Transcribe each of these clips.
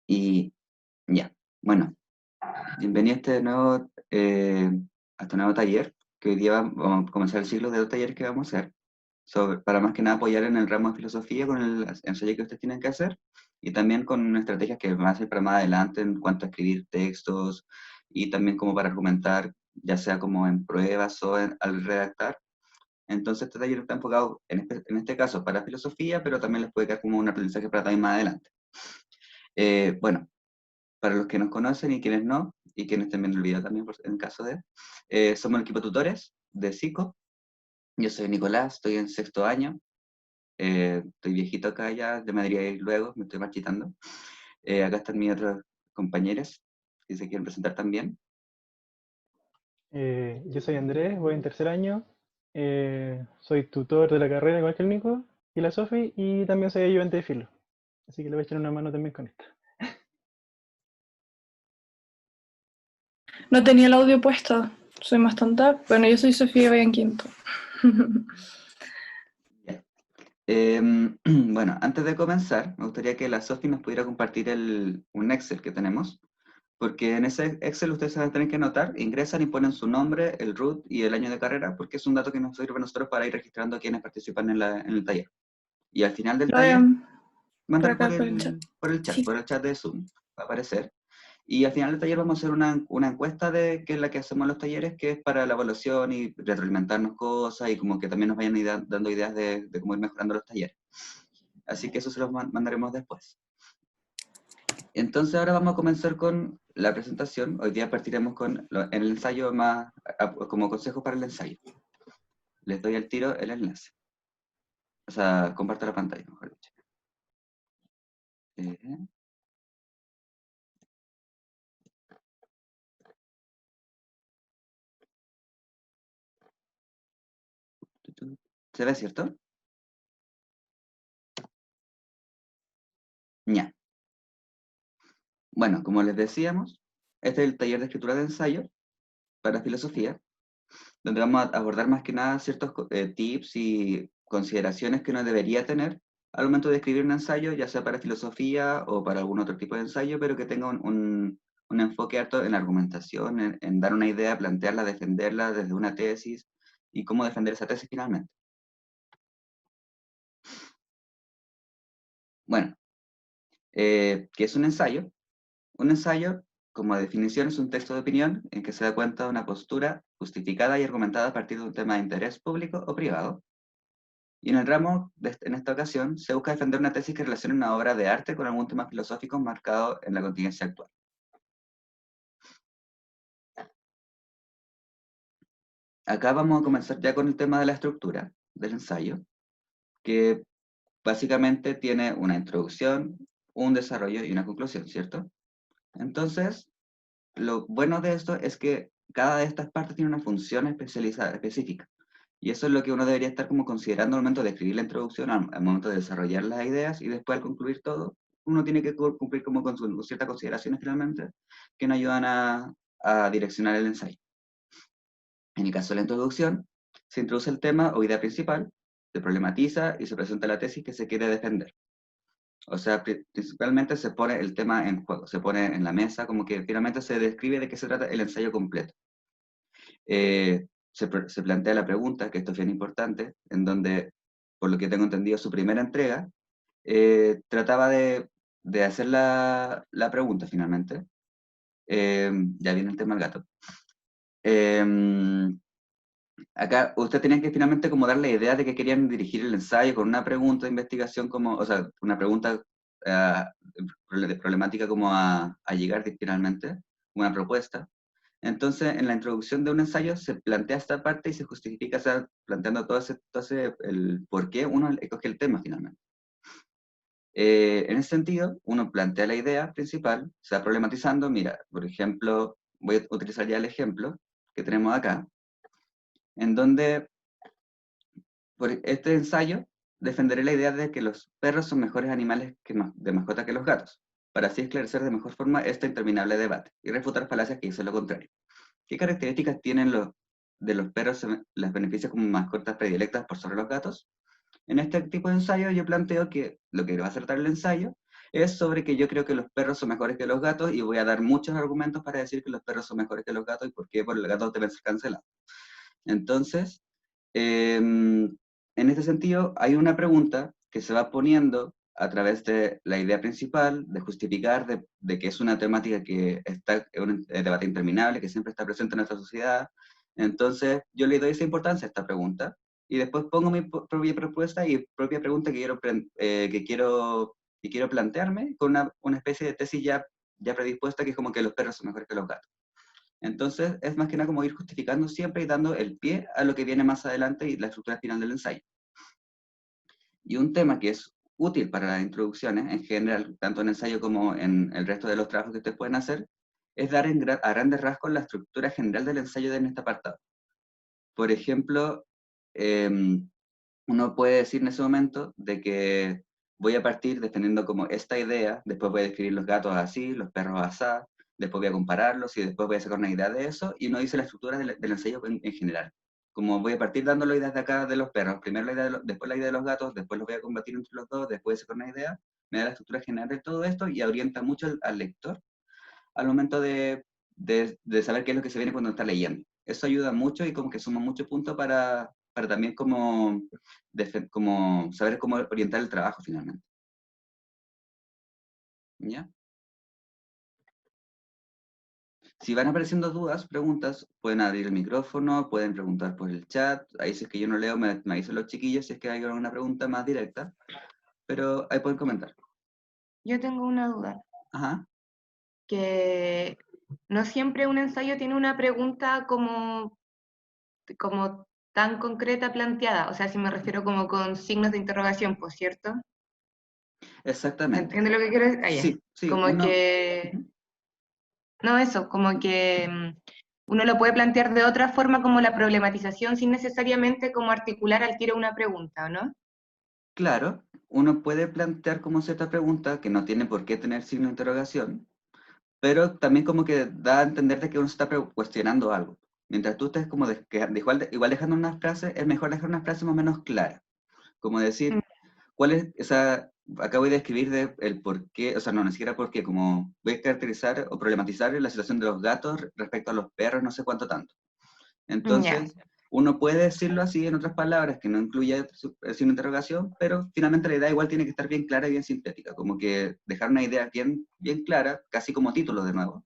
Y ya, bueno, bienvenido a este nuevo taller, que hoy día vamos a comenzar el ciclo de 2 talleres que vamos a hacer, para más que nada apoyar en el ramo de filosofía con el ensayo que ustedes tienen que hacer, y también con estrategias que van a ser para más adelante en cuanto a escribir textos, y también como para argumentar, ya sea como en pruebas o al redactar. Entonces este taller está enfocado en este caso para filosofía, pero también les puede quedar como un aprendizaje para también más adelante. Bueno, para los que nos conocen y quienes no, y quienes estén viendo el video también, en caso de, somos el equipo de tutores de Psico. Yo soy Nicolás, estoy en 6.º año, estoy viejito acá ya me debería ir luego, me estoy marchitando. Acá están mis otros compañeros, que se quieren presentar también. Yo soy Andrés, voy en 3.er año, soy tutor de la carrera igual que el Nico y la Sofi, y también soy ayudante de filo, así que le voy a echar una mano también con esta. No tenía el audio puesto, soy más tonta. Bueno, yo soy Sofía y voy en 5.º. Bueno, antes de comenzar, me gustaría que la Sofi nos pudiera compartir un Excel que tenemos, porque en ese Excel ustedes van a tener que anotar, ingresan y ponen su nombre, el root y el año de carrera, porque es un dato que nos sirve a nosotros para ir registrando a quienes participan en el taller. Y al final del Lo voy taller, a por mándalo acá por el chat. Sí. por el chat de Zoom, va a aparecer. Y al final del taller vamos a hacer una encuesta que es la que hacemos en los talleres, que es para la evaluación y retroalimentarnos cosas y como que también nos vayan dando ideas de cómo ir mejorando los talleres. Así que eso se los mandaremos después. Entonces ahora vamos a comenzar con la presentación. Hoy día partiremos con el ensayo como consejo para el ensayo. Les doy al tiro el enlace. O sea, comparto la pantalla, mejor dicho. ¿Se ve, cierto? Ya. Bueno, como les decíamos, este es el taller de escritura de ensayo para filosofía, donde vamos a abordar más que nada ciertos tips y consideraciones que uno debería tener al momento de escribir un ensayo, ya sea para filosofía o para algún otro tipo de ensayo, pero que tenga un enfoque harto en la argumentación, en dar una idea, plantearla, defenderla desde una tesis y cómo defender esa tesis finalmente. Bueno, ¿qué es un ensayo? Un ensayo, como definición, es un texto de opinión en que se da cuenta de una postura justificada y argumentada a partir de un tema de interés público o privado. Y en el ramo, en esta ocasión, se busca defender una tesis que relacione una obra de arte con algún tema filosófico marcado en la contingencia actual. Acá vamos a comenzar ya con el tema de la estructura del ensayo, que básicamente tiene una introducción, un desarrollo y una conclusión, ¿cierto? Entonces, lo bueno de esto es que cada de estas partes tiene una función específica. Y eso es lo que uno debería estar como considerando al momento de escribir la introducción, al momento de desarrollar las ideas y después al concluir todo, uno tiene que cumplir como con ciertas consideraciones finalmente que nos ayudan a direccionar el ensayo. En el caso de la introducción, se introduce el tema o idea principal, se problematiza y se presenta la tesis que se quiere defender. O sea, principalmente se pone el tema en juego, se pone en la mesa, como que finalmente se describe de qué se trata el ensayo completo. Se plantea la pregunta, que esto es bien importante, en donde, por lo que tengo entendido, su primera entrega trataba de hacer la pregunta finalmente. Ya viene el tema del gato. Acá usted tenía que finalmente como dar la idea de que querían dirigir el ensayo con una pregunta de investigación, o sea, una pregunta problemática como a llegar finalmente, una propuesta. Entonces, en la introducción de un ensayo se plantea esta parte y se justifica, o sea, planteando el por qué uno escoge el tema finalmente. En ese sentido, uno plantea la idea principal, se va problematizando. Mira, por ejemplo, voy a utilizar ya el ejemplo que tenemos acá, en donde por este ensayo defenderé la idea de que los perros son mejores animales de mascota que los gatos, para así esclarecer de mejor forma este interminable debate y refutar falacias que dicen lo contrario. ¿Qué características tienen de los perros las beneficios como mascotas predilectas por sobre los gatos? En este tipo de ensayo yo planteo que lo que va a tratar el ensayo es sobre que yo creo que los perros son mejores que los gatos y voy a dar muchos argumentos para decir que los perros son mejores que los gatos y por qué por el gato deben ser cancelados. Entonces, en este sentido, hay una pregunta que se va poniendo a través de la idea principal, de justificar de que es una temática que está en un debate interminable, que siempre está presente en nuestra sociedad. Entonces, yo le doy esa importancia a esta pregunta y después pongo mi propia propuesta y propia pregunta que quiero plantearme con una especie de tesis ya predispuesta, que es como que los perros son mejores que los gatos. Entonces, es más que nada como ir justificando siempre y dando el pie a lo que viene más adelante y la estructura final del ensayo. Y un tema que es útil para las introducciones, en general, tanto en ensayo como en el resto de los trabajos que ustedes pueden hacer, es dar a grandes rasgos la estructura general del ensayo en este apartado. Por ejemplo, uno puede decir en ese momento de que voy a partir defendiendo como esta idea, después voy a describir los gatos así, los perros así, después voy a compararlos y después voy a sacar una idea de eso, y uno dice la estructura del ensayo en general. Como voy a partir dando las ideas de acá de los perros, primero la idea después la idea de los gatos, después los voy a combatir entre los dos, después sacar una idea, me da la estructura general de todo esto y orienta mucho al lector al momento de saber qué es lo que se viene cuando está leyendo. Eso ayuda mucho y como que suma mucho punto para también como saber cómo orientar el trabajo finalmente. ¿Ya? Si van apareciendo dudas, preguntas, pueden abrir el micrófono, pueden preguntar por el chat. Ahí si es que yo no leo, me avisan los chiquillos si es que hay alguna pregunta más directa. Pero ahí pueden comentar. Yo tengo una duda, Ajá. que no siempre un ensayo tiene una pregunta como tan concreta planteada, o sea, si me refiero como con signos de interrogación, pues, ¿cierto? Exactamente. ¿Entiendes lo que quiero decir? Ah, ya. Sí, Como uno... que, Ujú. no eso, como que uno lo puede plantear de otra forma como la problematización sin necesariamente como articular al tiro una pregunta, ¿o no? Claro, uno puede plantear como cierta pregunta que no tiene por qué tener signo de interrogación, pero también como que da a entender de que uno se está cuestionando algo. Mientras tú estés como igual dejando una frase, es mejor dejar una frase más o menos clara. Como decir, ¿cuál es esa? Acá voy a describir el por qué, o sea, no, ni siquiera por qué, como voy a caracterizar o problematizar la situación de los gatos respecto a los perros, no sé cuánto tanto. Ya. Entonces, uno puede decirlo así en otras palabras, que no incluya signo de interrogación, pero finalmente la idea igual tiene que estar bien clara y bien sintética, como que dejar una idea bien clara, casi como título de nuevo,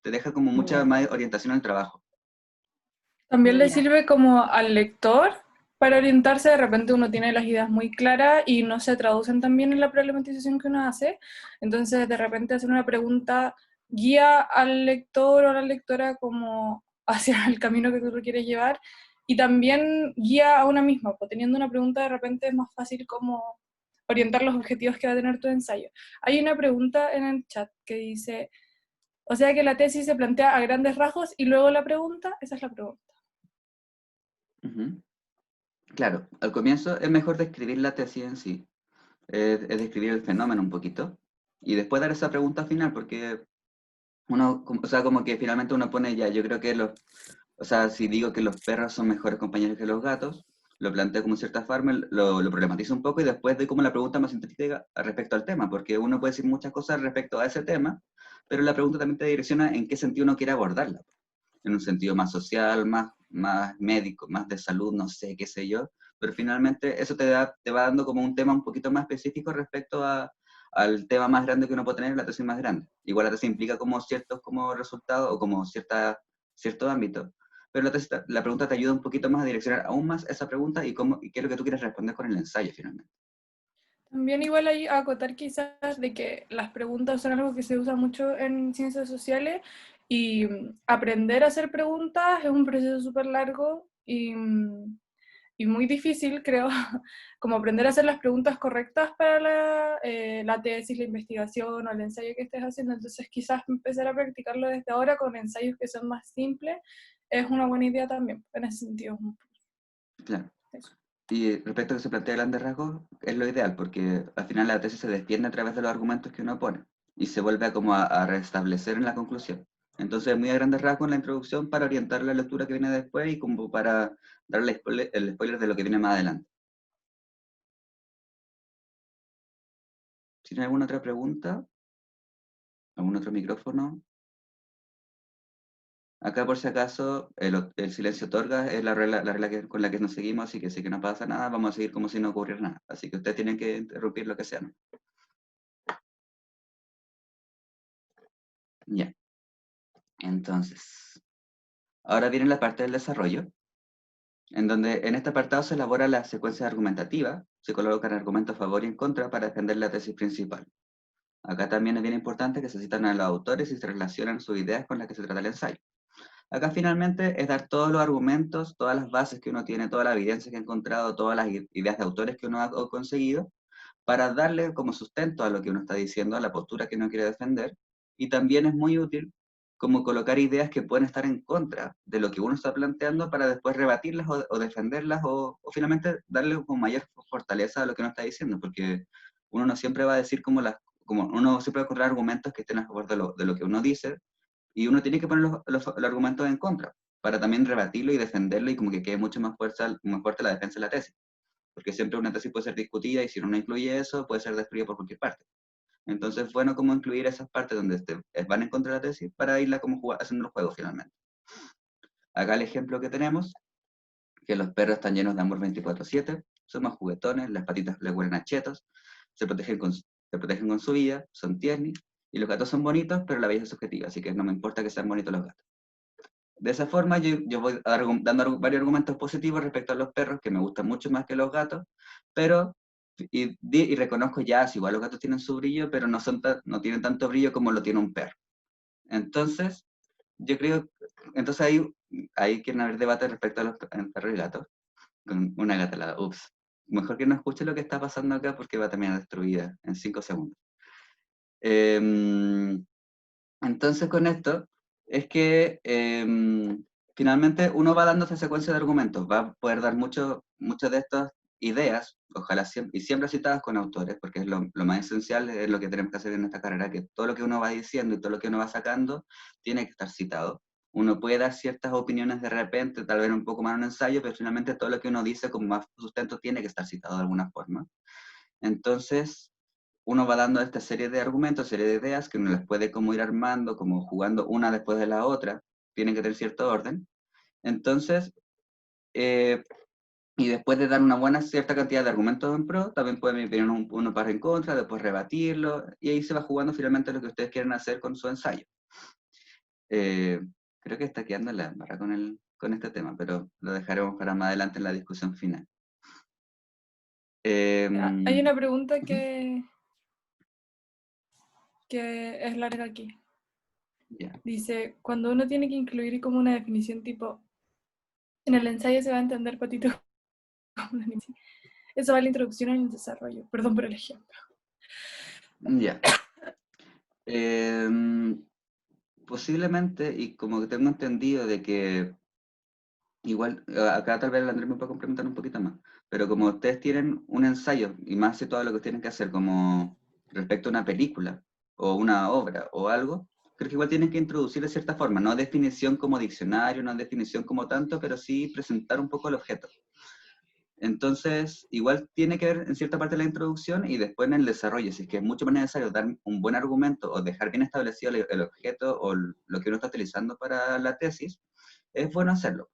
te deja como mucha Ya. más orientación al trabajo. También le Ya. sirve como al lector para orientarse. De repente uno tiene las ideas muy claras y no se traducen también en la problematización que uno hace. Entonces, de repente hacer una pregunta guía al lector o a la lectora como hacia el camino que tú lo quieres llevar, y también guía a una misma, pues teniendo una pregunta de repente es más fácil como orientar los objetivos que va a tener tu ensayo. Hay una pregunta en el chat que dice, o sea que la tesis se plantea a grandes rasgos y luego la pregunta, esa es la pregunta. Ujú. Claro, al comienzo es mejor describir la tesis en sí, es describir el fenómeno un poquito, y después dar esa pregunta final, porque uno, o sea, como que finalmente uno pone ya, yo creo que o sea, si digo que los perros son mejores compañeros que los gatos, lo planteo como cierta forma, lo problematizo un poco y después doy como la pregunta más sintética respecto al tema, porque uno puede decir muchas cosas respecto a ese tema, pero la pregunta también te direcciona en qué sentido uno quiere abordarla. En un sentido más social, más médico, más de salud, no sé, qué sé yo, pero finalmente eso te va dando como un tema un poquito más específico respecto al tema más grande que uno puede tener, la tesis más grande. Igual la tesis implica como ciertos como resultados o como cierto ámbito, pero la pregunta te ayuda un poquito más a direccionar aún más esa pregunta y qué es lo que tú quieres responder con el ensayo finalmente. También igual hay a acotar quizás de que las preguntas son algo que se usa mucho en ciencias sociales y aprender a hacer preguntas es un proceso súper largo y muy difícil, creo, como aprender a hacer las preguntas correctas para la tesis, la investigación o el ensayo que estés haciendo. Entonces quizás empezar a practicarlo desde ahora con ensayos que son más simples es una buena idea también, en ese sentido. Claro. Eso. Y respecto a que se plantea grandes rasgos, es lo ideal, porque al final la tesis se defiende a través de los argumentos que uno pone y se vuelve a restablecer en la conclusión. Entonces, muy a grandes rasgos en la introducción para orientar la lectura que viene después y como para darle el spoiler de lo que viene más adelante. ¿Tiene alguna otra pregunta? ¿Algún otro micrófono? Acá, por si acaso, el silencio otorga es la regla con la que nos seguimos, así que si que no pasa nada, vamos a seguir como si no ocurriera nada. Así que ustedes tienen que interrumpir lo que sea, ¿no? Ya. Entonces, ahora viene la parte del desarrollo, en donde en este apartado se elabora la secuencia argumentativa, se colocan argumentos a favor y en contra para defender la tesis principal. Acá también es bien importante que se citan a los autores y se relacionan sus ideas con las que se trata el ensayo. Acá finalmente es dar todos los argumentos, todas las bases que uno tiene, toda la evidencia que ha encontrado, todas las ideas de autores que uno ha conseguido, para darle como sustento a lo que uno está diciendo, a la postura que uno quiere defender, y también es muy útil como colocar ideas que pueden estar en contra de lo que uno está planteando para después rebatirlas o defenderlas o finalmente darle con mayor fortaleza a lo que uno está diciendo, porque uno no siempre va a decir como uno siempre va a encontrar argumentos que estén a favor de lo que uno dice, y uno tiene que poner los argumentos en contra para también rebatirlo y defenderlo y como que quede mucho más fuerte la defensa de la tesis. Porque siempre una tesis puede ser discutida y si uno no incluye eso, puede ser destruida por cualquier parte. Entonces, bueno, como incluir esas partes donde van en contra de la tesis para irla como haciendo el juego finalmente. Acá el ejemplo que tenemos, que los perros están llenos de amor 24/7, son más juguetones, las patitas les huelen a chetos, se protegen con su vida, son tiernis, y los gatos son bonitos, pero la belleza es subjetiva, así que no me importa que sean bonitos los gatos. De esa forma, yo voy dando varios argumentos positivos respecto a los perros, que me gustan mucho más que los gatos, pero, y reconozco ya, si igual los gatos tienen su brillo, pero no tienen tanto brillo como lo tiene un perro. Entonces, yo creo, entonces ahí quieren haber debate respecto a los perros y gatos, con una gata al lado, ups. Mejor que no escuche lo que está pasando acá porque va a terminar destruida en 5 segundos. Entonces, con esto, es que finalmente uno va dando esa secuencia de argumentos, va a poder dar muchas de estas ideas, ojalá y siempre citadas con autores, porque es lo más esencial, es lo que tenemos que hacer en esta carrera, que todo lo que uno va diciendo y todo lo que uno va sacando tiene que estar citado. Uno puede dar ciertas opiniones de repente, tal vez un poco más en un ensayo, pero finalmente todo lo que uno dice con más sustento tiene que estar citado de alguna forma. Entonces, uno va dando esta serie de argumentos, serie de ideas que uno las puede como ir armando, como jugando una después de la otra, tienen que tener cierto orden. Entonces, y después de dar una buena cierta cantidad de argumentos en pro, también pueden venir uno para en contra, después rebatirlo, y ahí se va jugando finalmente lo que ustedes quieren hacer con su ensayo. Creo que está quedando la barra con este tema, pero lo dejaremos para más adelante en la discusión final. Hay una pregunta que es larga aquí. Yeah. Dice, cuando uno tiene que incluir como una definición tipo, en el ensayo se va a entender patito como una definición. Eso va a la introducción en el desarrollo. Perdón por el ejemplo. Ya. Posiblemente, y como que tengo entendido de que igual, acá tal vez el Andrés me puede complementar un poquito más, pero como ustedes tienen un ensayo, y más de todo lo que tienen que hacer como respecto a una película, o una obra, o algo, creo que igual tienen que introducir de cierta forma, no definición como diccionario, no definición como tanto, pero sí presentar un poco el objeto. Entonces, igual tiene que ver en cierta parte de la introducción y después en el desarrollo, si es que es mucho más necesario dar un buen argumento o dejar bien establecido el objeto o lo que uno está utilizando para la tesis, es bueno hacerlo.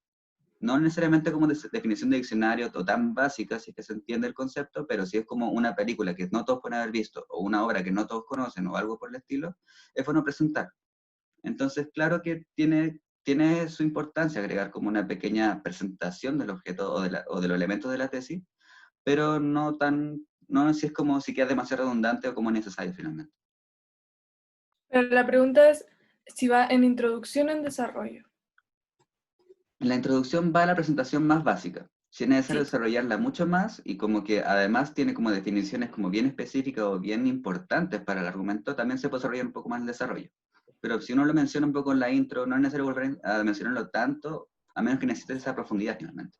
No necesariamente como definición de diccionario o tan básica, si es que se entiende el concepto, pero si es como una película que no todos pueden haber visto o una obra que no todos conocen o algo por el estilo, es bueno presentar. Entonces, claro que tiene su importancia agregar como una pequeña presentación del objeto o de los elementos de la tesis, pero no si es como si queda demasiado redundante o como necesario finalmente. Pero la pregunta es si va en introducción o en desarrollo. En la introducción va la presentación más básica. Si es necesario desarrollarla mucho más y como que además tiene como definiciones como bien específicas o bien importantes para el argumento, también se puede desarrollar un poco más el desarrollo. Pero si uno lo menciona un poco en la intro, no es necesario volver a mencionarlo tanto, a menos que necesites esa profundidad finalmente.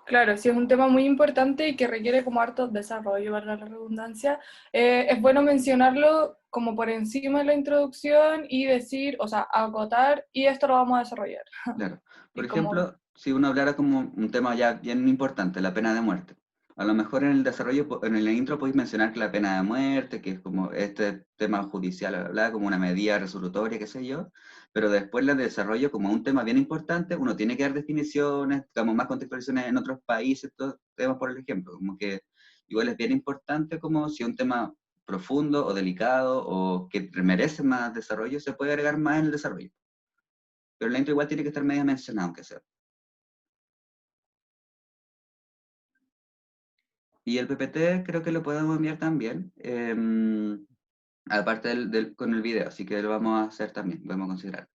Claro, si es un tema muy importante y que requiere como harto desarrollo, valga la redundancia, es bueno mencionarlo como por encima de la introducción y decir, o sea, acotar, y esto lo vamos a desarrollar. Claro. Por ejemplo, si uno hablara como un tema ya bien importante, la pena de muerte. A lo mejor en el desarrollo, en la intro podéis mencionar que la pena de muerte, que es como este tema judicial, bla, bla, bla, como una medida resolutoria, qué sé yo, pero después la desarrollo como un tema bien importante, uno tiene que dar definiciones, como más contextualizaciones en otros países, estos temas por el ejemplo, como que igual es bien importante como si un tema profundo o delicado o que merece más desarrollo, se puede agregar más en el desarrollo. Pero la intro igual tiene que estar medio mencionado, aunque sea. Y el PPT creo que lo podemos enviar también, aparte con el video, así que lo vamos a hacer también, lo vamos a considerar.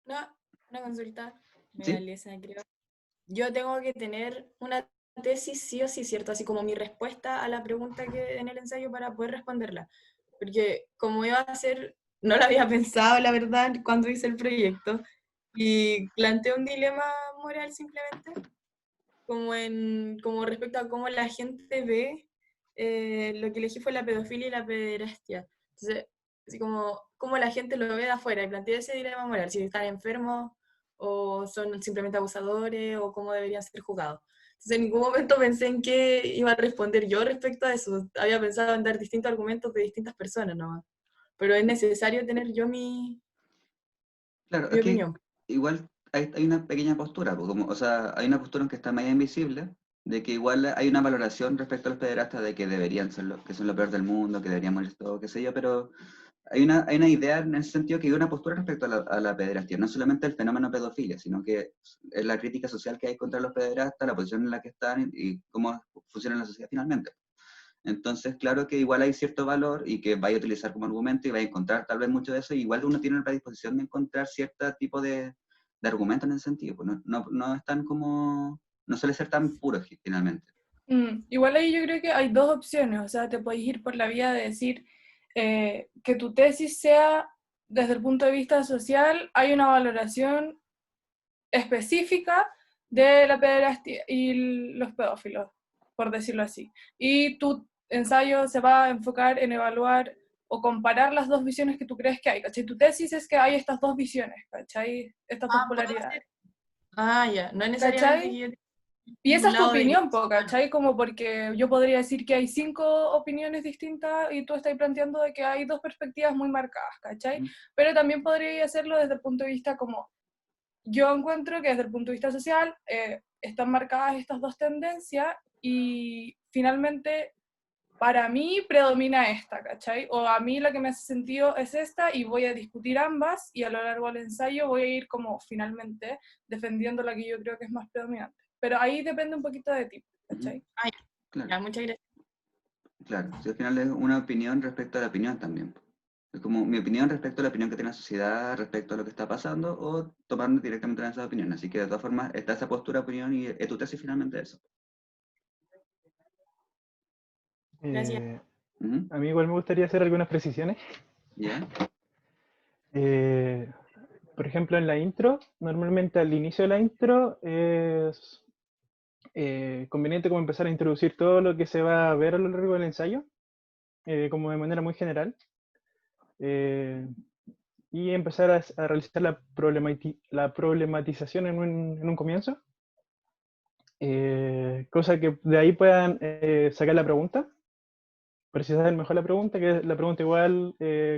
Una consulta, ¿Sí? Elisa, creo. Yo tengo que tener una tesis sí o sí, ¿cierto? Así como mi respuesta a la pregunta que en el ensayo para poder responderla. Porque como iba a hacer, no lo había pensado, la verdad, cuando hice el proyecto. Y planteé un dilema moral simplemente, como respecto a cómo la gente ve, lo que elegí fue la pedofilia y la pederastia. Entonces, así como cómo la gente lo ve de afuera, y planteé ese dilema moral, si están enfermos o son simplemente abusadores o cómo deberían ser juzgados. Entonces, en ningún momento pensé en qué iba a responder yo respecto a eso. Había pensado en dar distintos argumentos de distintas personas nomás. Pero es necesario tener yo mi Claro, es que opinión. igual hay una pequeña postura, pues, como, o sea, hay una postura en que está medio invisible, de que igual hay una valoración respecto a los pederastas de que deberían ser que son lo peor del mundo, que deberían morir todos, qué sé yo, pero hay una idea en ese sentido que hay una postura respecto a la pederastia, no solamente el fenómeno pedofilia, sino que es la crítica social que hay contra los pederastas, la posición en la que están y cómo funciona en la sociedad finalmente. Entonces, claro que igual hay cierto valor y que vaya a utilizar como argumento y vaya a encontrar tal vez mucho de eso, y igual uno tiene la predisposición de encontrar cierto tipo de argumento en ese sentido, pues no es tan como, no suele ser tan puro finalmente. Igual ahí yo creo que hay dos opciones, o sea, te puedes ir por la vía de decir que tu tesis sea desde el punto de vista social, hay una valoración específica de la pederastia y los pedófilos, por decirlo así. Y tu ensayo se va a enfocar en evaluar o comparar las dos visiones que tú crees que hay, ¿cachai? Tu tesis es que hay estas dos visiones, ¿cachai? Estas dos ¿Puedo polaridades. hacer? Ya, no es necesariamente ¿Cachai? que yo Y esa un es tu lado de opinión, ¿cachai? Como porque yo podría decir que hay 5 opiniones distintas y tú estás planteando de que hay dos perspectivas muy marcadas, ¿cachai? Pero también podría hacerlo desde el punto de vista como, yo encuentro que desde el punto de vista social están marcadas estas dos tendencias y finalmente para mí predomina esta, ¿cachai? O a mí la que me hace sentido es esta y voy a discutir ambas y a lo largo del ensayo voy a ir como finalmente defendiendo la que yo creo que es más predominante. Pero ahí depende un poquito de ti, ¿cachai? Claro, Ya, muchas gracias. claro. Si al final es una opinión respecto a la opinión también. Es como mi opinión respecto a la opinión que tiene la sociedad, respecto a lo que está pasando, o tomando directamente esa opinión. Así que de todas formas está esa postura, opinión y tu tesis finalmente eso. Gracias. A mí igual me gustaría hacer algunas precisiones. ¿Ya? Por ejemplo, en la intro, normalmente al inicio de la intro es conveniente como empezar a introducir todo lo que se va a ver a lo largo del ensayo, como de manera muy general, y empezar a realizar la problematización en un comienzo, cosa que de ahí puedan sacar la pregunta, precisar mejor la pregunta, que la pregunta igual,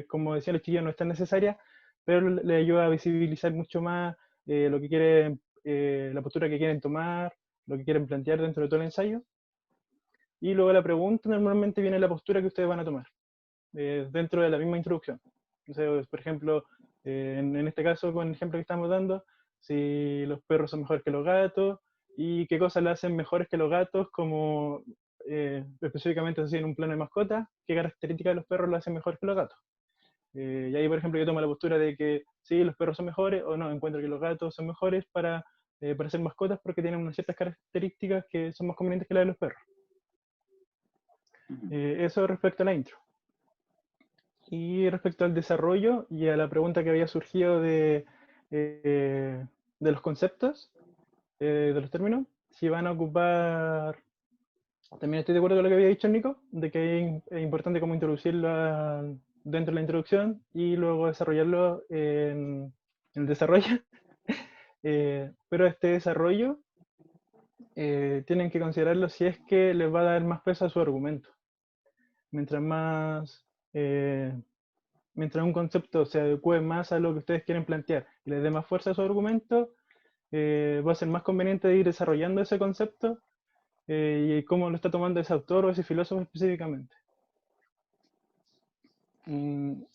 como decían los chiquillos, no es tan necesaria, pero le ayuda a visibilizar mucho más lo que quieren, la postura que quieren tomar, lo que quieren plantear dentro de todo el ensayo. Y luego la pregunta normalmente viene la postura que ustedes van a tomar, dentro de la misma introducción. Entonces, por ejemplo, en este caso, con el ejemplo que estamos dando, si los perros son mejores que los gatos, y qué cosas le hacen mejores que los gatos, como específicamente así en un plano de mascota, qué características de los perros lo hacen mejor que los gatos. Y ahí, por ejemplo, yo tomo la postura de que sí, los perros son mejores, o no, encuentro que los gatos son mejores para ser mascotas porque tienen unas ciertas características que son más convenientes que las de los perros. Eso respecto a la intro. Y respecto al desarrollo y a la pregunta que había surgido de los conceptos, de los términos, si van a ocupar, también estoy de acuerdo con lo que había dicho Nico, de que es importante como introducirlo dentro de la introducción y luego desarrollarlo en el desarrollo. Pero este desarrollo tienen que considerarlo si es que les va a dar más peso a su argumento. Mientras más, mientras un concepto se adecue más a lo que ustedes quieren plantear y les dé más fuerza a su argumento, va a ser más conveniente ir desarrollando ese concepto y cómo lo está tomando ese autor o ese filósofo específicamente.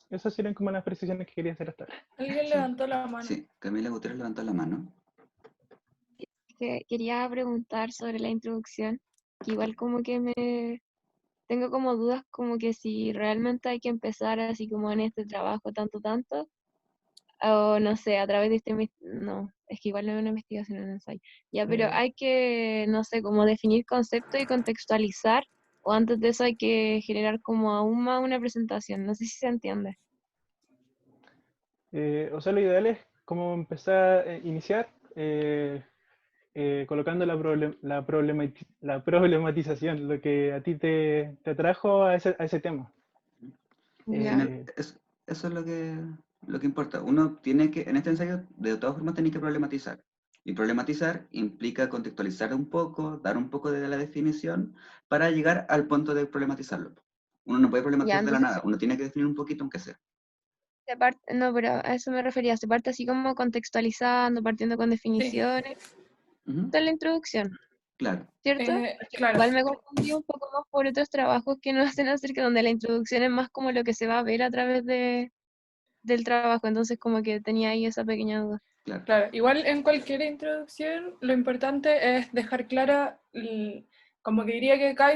Esas serían como las precisiones que quería hacer hasta ahora. Alguien levantó la mano. Sí, Camila Gutiérrez levantó la mano. Que quería preguntar sobre la introducción, que igual como que me tengo como dudas como que si realmente hay que empezar así como en este trabajo tanto, o no sé, a través de no, es que igual no es una investigación, es un ensayo. Ya, pero hay que, no sé, como definir conceptos y contextualizar, o antes de eso hay que generar como aún más una presentación, no sé si se entiende. O sea, lo ideal es como empezar a iniciar colocando la problematización, lo que a ti te atrajo a ese tema. Ya. Eso es lo que importa. Uno tiene que, en este ensayo, de todas formas, tiene que problematizar. Y problematizar implica contextualizar un poco, dar un poco de la definición para llegar al punto de problematizarlo. Uno no puede problematizar Ya, de la entonces, nada, uno tiene que definir un poquito aunque sea. no, pero a eso me refería, se parte así como contextualizando, partiendo con Sí, definiciones, Ujú, toda la introducción, claro. ¿cierto? claro. Igual me confundí un poco más por otros trabajos que nos hacen acerca donde la introducción es más como lo que se va a ver a través del trabajo, entonces como que tenía ahí esa pequeña duda. Claro. Claro, igual en cualquier introducción lo importante es dejar clara, como que diría que acá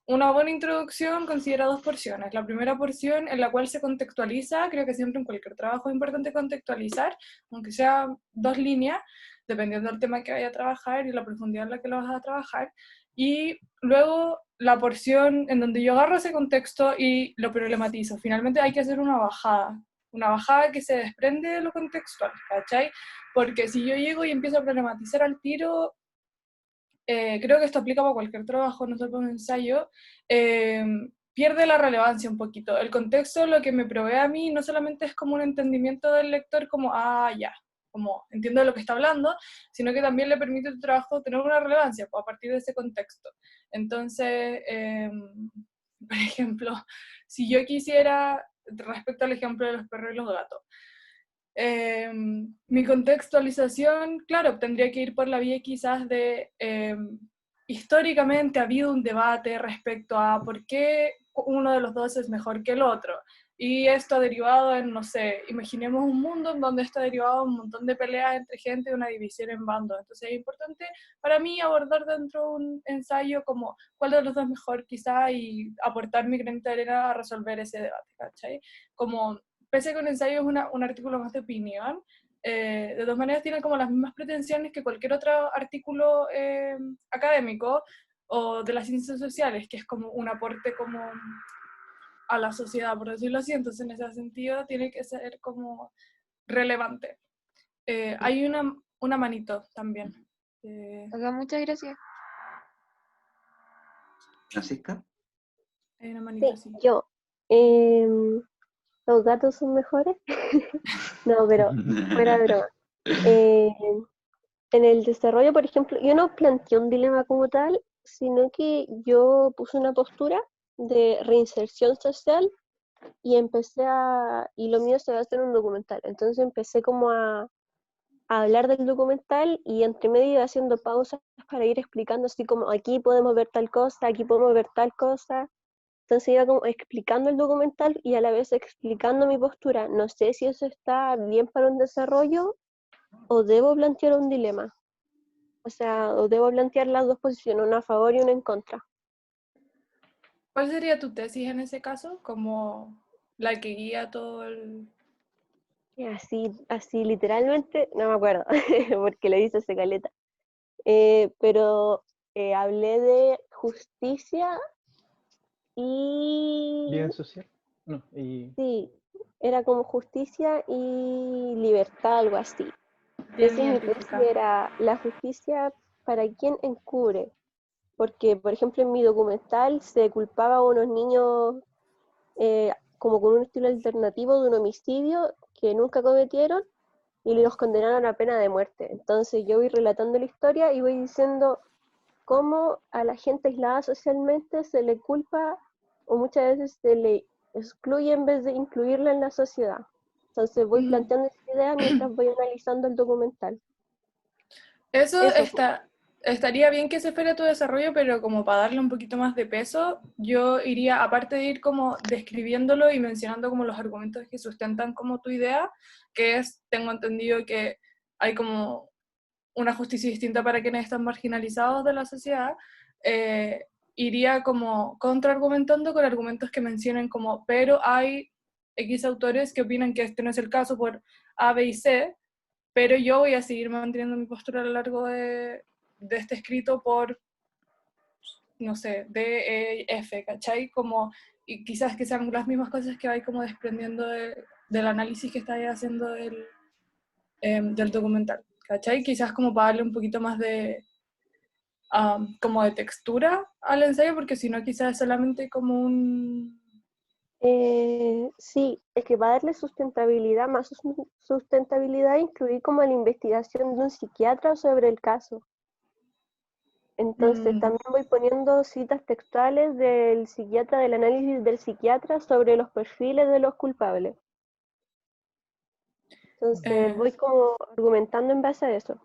una buena introducción considera dos porciones. La primera porción en la cual se contextualiza, creo que siempre en cualquier trabajo es importante contextualizar, aunque sea dos líneas, dependiendo del tema que vaya a trabajar y la profundidad en la que lo vas a trabajar. Y luego la porción en donde yo agarro ese contexto y lo problematizo. Finalmente hay que hacer una bajada que se desprende de lo contextual, ¿cachai? Porque si yo llego y empiezo a problematizar al tiro, creo que esto aplica para cualquier trabajo, no solo para un ensayo, pierde la relevancia un poquito. El contexto lo que me provee a mí no solamente es como un entendimiento del lector como, ya, como entiendo de lo que está hablando, sino que también le permite a tu trabajo tener una relevancia pues, a partir de ese contexto. Entonces, por ejemplo, si yo quisiera, respecto al ejemplo de los perros y los gatos, mi contextualización, claro, tendría que ir por la vía quizás de históricamente ha habido un debate respecto a por qué uno de los dos es mejor que el otro. Y esto ha derivado en, no sé, imaginemos un mundo en donde esto ha derivado en un montón de peleas entre gente y una división en bandos. Entonces es importante para mí abordar dentro de un ensayo como cuál de los dos es mejor quizá y aportar mi granito de arena a resolver ese debate, ¿cachai? Como pese a que un ensayo es un artículo más de opinión, de todas maneras tiene como las mismas pretensiones que cualquier otro artículo académico o de las ciencias sociales, que es como un aporte como a la sociedad, por decirlo así. Entonces, en ese sentido, tiene que ser como relevante. Hay una manito también. Acá, muchas gracias. Francisca. Hay una manito Sí, así. yo. Los gatos son mejores. No, pero fuera de broma. En el desarrollo, por ejemplo, yo no planteé un dilema como tal, sino que yo puse una postura de reinserción social y y lo mío se va a hacer un documental. Entonces empecé como a hablar del documental y entre medio iba haciendo pausas para ir explicando así como aquí podemos ver tal cosa, aquí podemos ver tal cosa. Entonces iba como explicando el documental y a la vez explicando mi postura. No sé si eso está bien para un desarrollo o debo plantear un dilema. O sea, o debo plantear las dos posiciones, una a favor y una en contra. ¿Cuál sería tu tesis en ese caso? Como la que guía todo el... Y así literalmente, no me acuerdo, porque le hice ese caleta. Pero hablé de justicia y... Bien social. No, y Sí, era como justicia y libertad, algo así. Bien Entonces mi tesis identificado. era la justicia para quien encubre. Porque, por ejemplo, en mi documental se culpaba a unos niños como con un estilo alternativo de un homicidio que nunca cometieron y los condenaron a pena de muerte. Entonces yo voy relatando la historia y voy diciendo cómo a la gente aislada socialmente se le culpa o muchas veces se le excluye en vez de incluirla en la sociedad. Entonces voy planteando esa idea mientras voy analizando el documental. Eso Eso, estaría bien que se fuera tu desarrollo, pero como para darle un poquito más de peso, yo iría, aparte de ir como describiéndolo y mencionando como los argumentos que sustentan como tu idea, que es, tengo entendido que hay como una justicia distinta para quienes están marginalizados de la sociedad, iría como contraargumentando con argumentos que mencionen como, pero hay X autores que opinan que este no es el caso por A, B y C, pero yo voy a seguir manteniendo mi postura a lo largo de este escrito por, no sé, D, E, F, ¿cachai? Como, y quizás que sean las mismas cosas que vais como desprendiendo del análisis que estáis haciendo del documental, ¿cachai? Quizás como para darle un poquito más de, como de textura al ensayo, porque si no quizás es solamente como un... sí, es que va a darle sustentabilidad, más sustentabilidad, incluir como la investigación de un psiquiatra sobre el caso. Entonces también voy poniendo citas textuales del psiquiatra, del análisis del psiquiatra sobre los perfiles de los culpables. Entonces voy como argumentando en base a eso.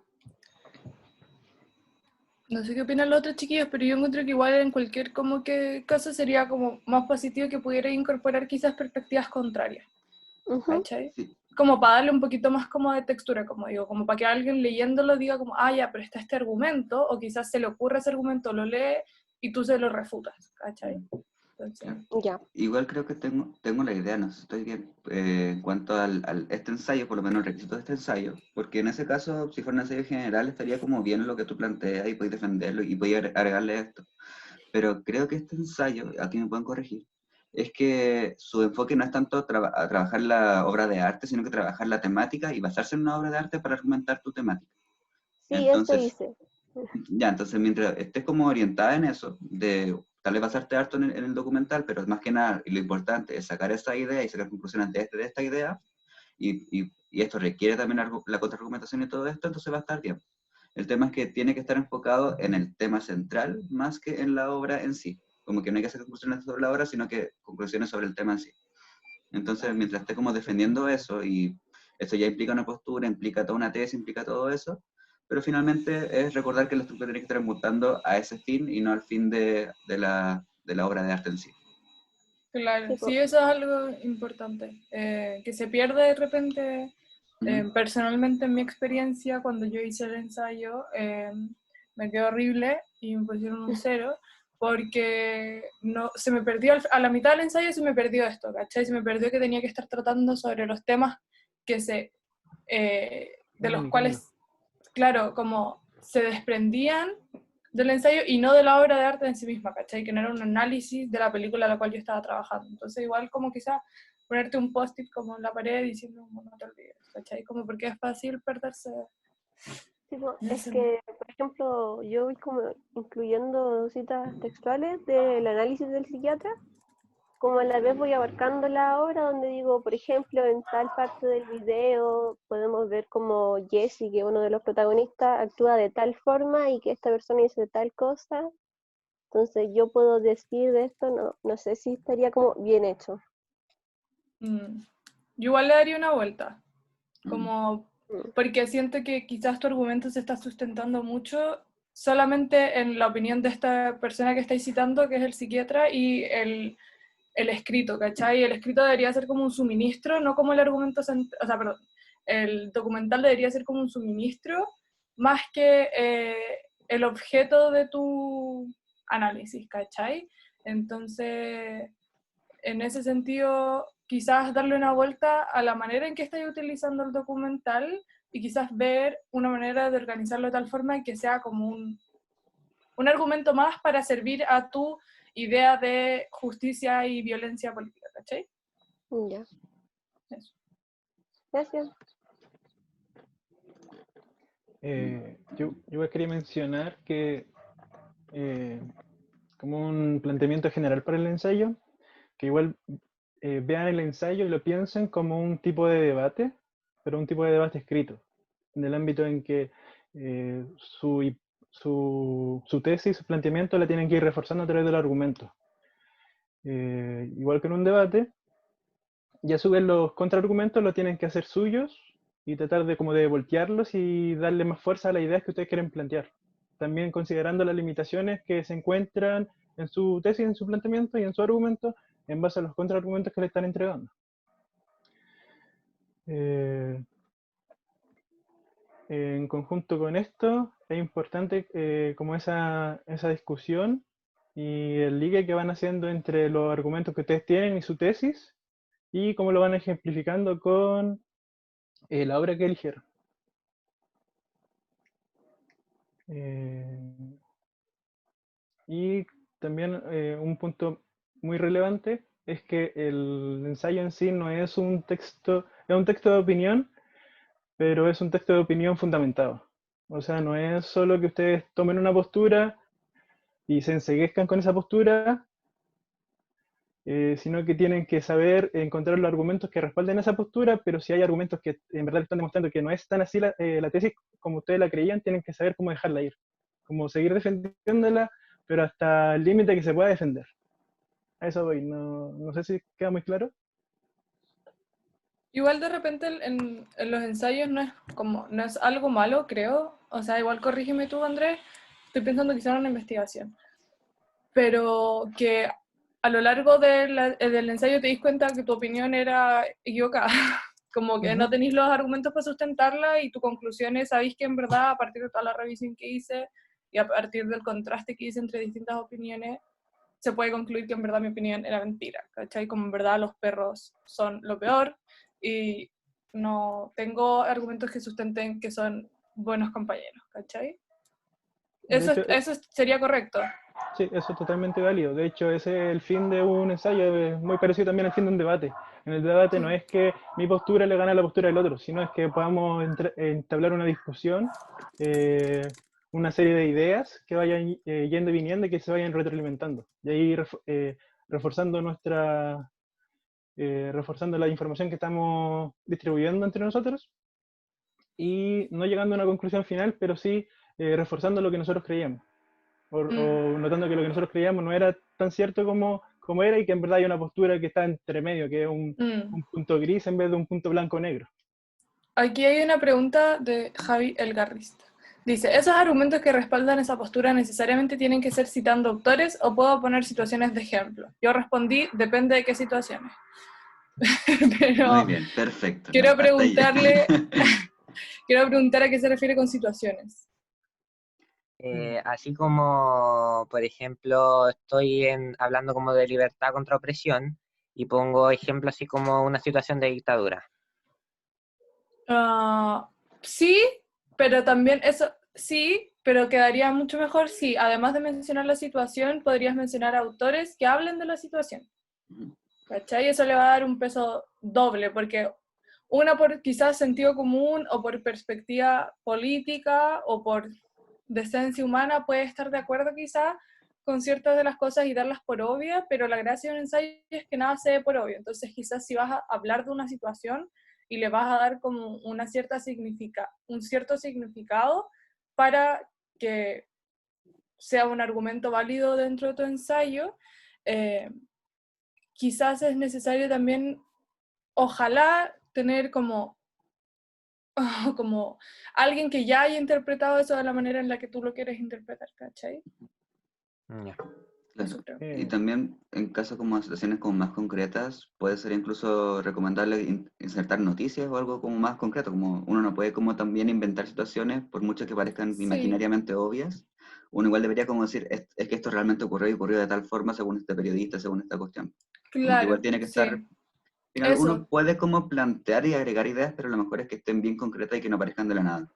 No sé qué opinan los otros chiquillos, pero yo encuentro que igual en cualquier como que caso sería como más positivo que pudiera incorporar quizás perspectivas contrarias, ¿cachai? Sí. Como para darle un poquito más como de textura, como digo, como para que alguien leyéndolo diga como, ah, ya, pero está este argumento, o quizás se le ocurre ese argumento, lo lee y tú se lo refutas, ¿cachai? Entonces, Ya. Igual creo que tengo la idea, no sé si estoy bien, en cuanto este ensayo, por lo menos el requisito de este ensayo, porque en ese caso, si fuera un ensayo general, estaría como bien lo que tú planteas y podéis defenderlo y podéis agregarle esto. Pero creo que este ensayo, aquí me pueden corregir, es que su enfoque no es tanto a trabajar la obra de arte, sino que trabajar la temática y basarse en una obra de arte para argumentar tu temática. Sí, eso Entonces, hice. ya, entonces mientras estés como orientada en eso, de tal vez basarte harto en el documental, pero más que nada, y lo importante es sacar esa idea y sacar conclusiones de esta idea, y esto requiere también la contraargumentación y todo esto, entonces va a estar bien. El tema es que tiene que estar enfocado en el tema central más que en la obra en sí. Como que no hay que hacer conclusiones sobre la obra, sino que conclusiones sobre el tema en sí. Entonces, mientras esté como defendiendo eso, y esto ya implica una postura, implica toda una tesis, implica todo eso, pero finalmente es recordar que la estructura tiene que estar mutando a ese fin y no al fin de la obra de arte en sí. claro, Sí, sí, eso es algo importante, que se pierde de repente. Personalmente, en mi experiencia, cuando yo hice el ensayo, me quedó horrible y me pusieron un 0, porque no, se me perdió, a la mitad del ensayo se me perdió esto, ¿cachai? Se me perdió que tenía que estar tratando sobre los temas que de los Comunicando. cuales, claro, como se desprendían del ensayo y no de la obra de arte en sí misma, ¿cachai? Que no era un análisis de la película a la cual yo estaba trabajando. Entonces, igual como quizás ponerte un post-it como en la pared diciendo, no te olvides, ¿cachai? Como porque es fácil perderse. sí, po, en es ese- que, por ejemplo, yo voy como incluyendo citas textuales del análisis del psiquiatra, como a la vez voy abarcando la obra donde digo, por ejemplo, en tal parte del video podemos ver como Jesse, que es uno de los protagonistas, actúa de tal forma y que esta persona dice tal cosa. Entonces yo puedo decir de esto, no sé si estaría como bien hecho. Yo igual le daría una vuelta, como Mm. porque siento que quizás tu argumento se está sustentando mucho solamente en la opinión de esta persona que estáis citando, que es el psiquiatra, y el escrito, ¿cachai? El escrito debería ser como un suministro, no como el argumento, o sea, perdón, el documental debería ser como un suministro, más que el objeto de tu análisis, ¿cachai? Entonces, en ese sentido, quizás darle una vuelta a la manera en que estáis utilizando el documental y quizás ver una manera de organizarlo de tal forma que sea como un argumento más para servir a tu idea de justicia y violencia política, ¿cachai? Ya, Eso. gracias. Yo quería mencionar que como un planteamiento general para el ensayo, que igual vean el ensayo y lo piensen como un tipo de debate, pero un tipo de debate escrito, en el ámbito en que su su tesis, su planteamiento, la tienen que ir reforzando a través de los argumentos. Igual que en un debate, y a su vez los contraargumentos lo tienen que hacer suyos y tratar de como de voltearlos y darle más fuerza a las ideas que ustedes quieren plantear. También considerando las limitaciones que se encuentran en su tesis, en su planteamiento y en su argumento, en base a los contraargumentos que le están entregando. En conjunto con esto, es importante como esa discusión y el ligue que van haciendo entre los argumentos que ustedes tienen y su tesis, y cómo lo van ejemplificando con la obra que eligieron. Y también un punto muy relevante es que el ensayo en sí no es un texto de opinión, pero es un texto de opinión fundamentado. O sea, no es solo que ustedes tomen una postura y se enceguezcan con esa postura, sino que tienen que saber encontrar los argumentos que respalden esa postura, pero si hay argumentos que en verdad están demostrando que no es tan así la tesis como ustedes la creían, tienen que saber cómo dejarla ir, cómo seguir defendiéndola, pero hasta el límite que se pueda defender. A eso voy, no sé si queda muy claro. Igual de repente en los ensayos no es algo malo, creo. O sea, igual corrígeme tú, Andrés, estoy pensando quizá en una investigación. Pero que a lo largo del ensayo te dis cuenta que tu opinión era equivocada. Como que no tenéis los argumentos para sustentarla y tu conclusión es, sabéis que en verdad, a partir de toda la revisión que hice y a partir del contraste que hice entre distintas opiniones, se puede concluir que en verdad mi opinión era mentira, ¿cachai? Como en verdad los perros son lo peor y no tengo argumentos que sustenten que son buenos compañeros, ¿cachai? Eso sería correcto. Sí, eso es totalmente válido. De hecho, ese es el fin de un ensayo, es muy parecido también al fin de un debate. En el debate no es que mi postura le gane a la postura del otro, sino es que podamos entablar una discusión, una serie de ideas que vayan yendo y viniendo y que se vayan retroalimentando. Y ahí reforzando reforzando la información que estamos distribuyendo entre nosotros y no llegando a una conclusión final, pero sí reforzando lo que nosotros creíamos. O notando que lo que nosotros creíamos no era tan cierto como era y que en verdad hay una postura que está entre medio, que es un punto gris en vez de un punto blanco-negro. Aquí hay una pregunta de Javi Elgarrista. Dice, ¿esos argumentos que respaldan esa postura necesariamente tienen que ser citando autores o puedo poner situaciones de ejemplo? Yo respondí, depende de qué situaciones. Pero muy bien, perfecto. Quiero No, hasta ahí. quiero preguntar a qué se refiere con situaciones. Así como, por ejemplo, estoy hablando como de libertad contra opresión y pongo ejemplo así como una situación de dictadura. Sí, pero también eso, sí, pero quedaría mucho mejor si, además de mencionar la situación, podrías mencionar autores que hablen de la situación. ¿Cachai? Eso le va a dar un peso doble, porque una por quizás sentido común o por perspectiva política o por decencia humana puede estar de acuerdo quizás con ciertas de las cosas y darlas por obvias, pero la gracia de un ensayo es que nada se dé por obvio. Entonces quizás si vas a hablar de una situación y le vas a dar como un cierto significado para que sea un argumento válido dentro de tu ensayo, quizás es necesario también, ojalá, tener como alguien que ya haya interpretado eso de la manera en la que tú lo quieres interpretar, ¿cachai? Claro. Y también en casos como situaciones como más concretas, puede ser incluso recomendable insertar noticias o algo como más concreto, como uno no puede como también inventar situaciones, por mucho que parezcan imaginariamente obvias, uno igual debería como decir, es que esto realmente ocurrió y ocurrió de tal forma según este periodista, según esta cuestión. Claro, como que igual tiene que estar... sí. Final, uno puede como plantear y agregar ideas, pero lo mejor es que estén bien concretas y que no aparezcan de la nada.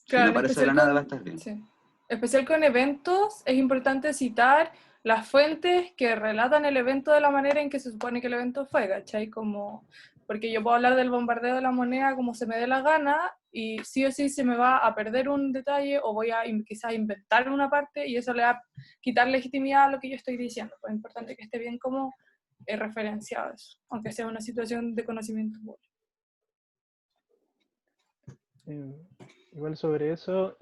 Claro, si no aparece de la nada va a estar bien. Sí. Especial con eventos, es importante citar las fuentes que relatan el evento de la manera en que se supone que el evento fue, ¿cachai? Porque yo puedo hablar del bombardeo de la moneda como se me dé la gana y sí o sí se me va a perder un detalle o voy a quizás inventar una parte y eso le va a quitar legitimidad a lo que yo estoy diciendo. Pues es importante que esté bien como referenciado eso, aunque sea una situación de conocimiento público. Igual sobre eso,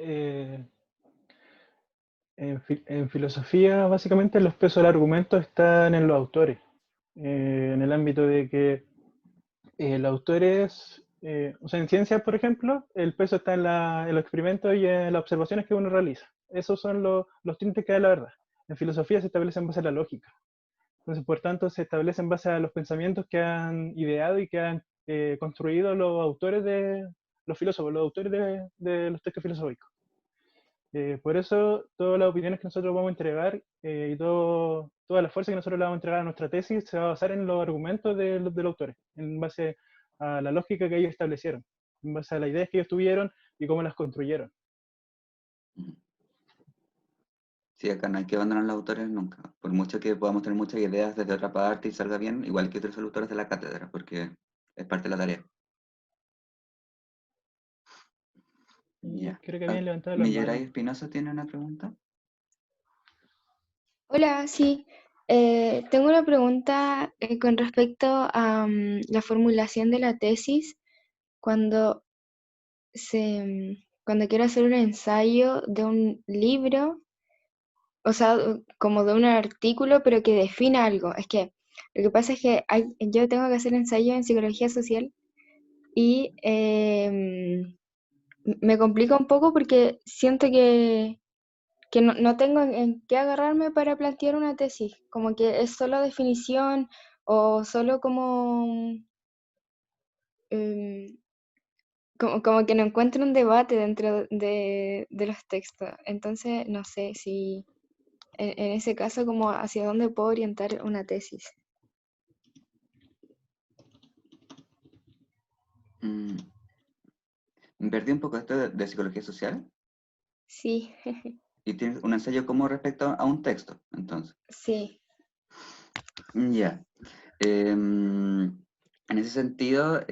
En filosofía, básicamente, los pesos del argumento están en los autores, en el ámbito de que los autores, o sea, en ciencias, por ejemplo, el peso está en los experimentos y en las observaciones que uno realiza. Esos son los tintes que da la verdad. En filosofía se establece en base a la lógica. Entonces, por tanto, se establece en base a los pensamientos que han ideado y que han construido los autores los filósofos, los autores de los textos filosóficos. Por eso, todas las opiniones que nosotros vamos a entregar y toda la fuerza que nosotros le vamos a entregar a nuestra tesis se va a basar en los argumentos de los autores, en base a la lógica que ellos establecieron, en base a las ideas que ellos tuvieron y cómo las construyeron. Sí, acá no hay que abandonar a los autores nunca. Por mucho que podamos tener muchas ideas desde otra parte y salga bien, igual que otros autores de la cátedra, porque es parte de la tarea. Ya. Creo que habían levantado la Milleray mano. Espinosa tiene una pregunta. Hola, sí. Tengo una pregunta con respecto a la formulación de la tesis cuando cuando quiero hacer un ensayo de un libro, o sea, como de un artículo, pero que defina algo. Es que lo que pasa es que yo tengo que hacer ensayo en psicología social y me complica un poco porque siento que no tengo en qué agarrarme para plantear una tesis, como que es solo definición o solo em, como que no encuentro un debate dentro de los textos. Entonces, no sé si en ese caso, como hacia dónde puedo orientar una tesis. Perdí un poco esto de psicología social. Sí, Y tienes un ensayo como respecto a un texto, entonces. sí. Ya. En ese sentido,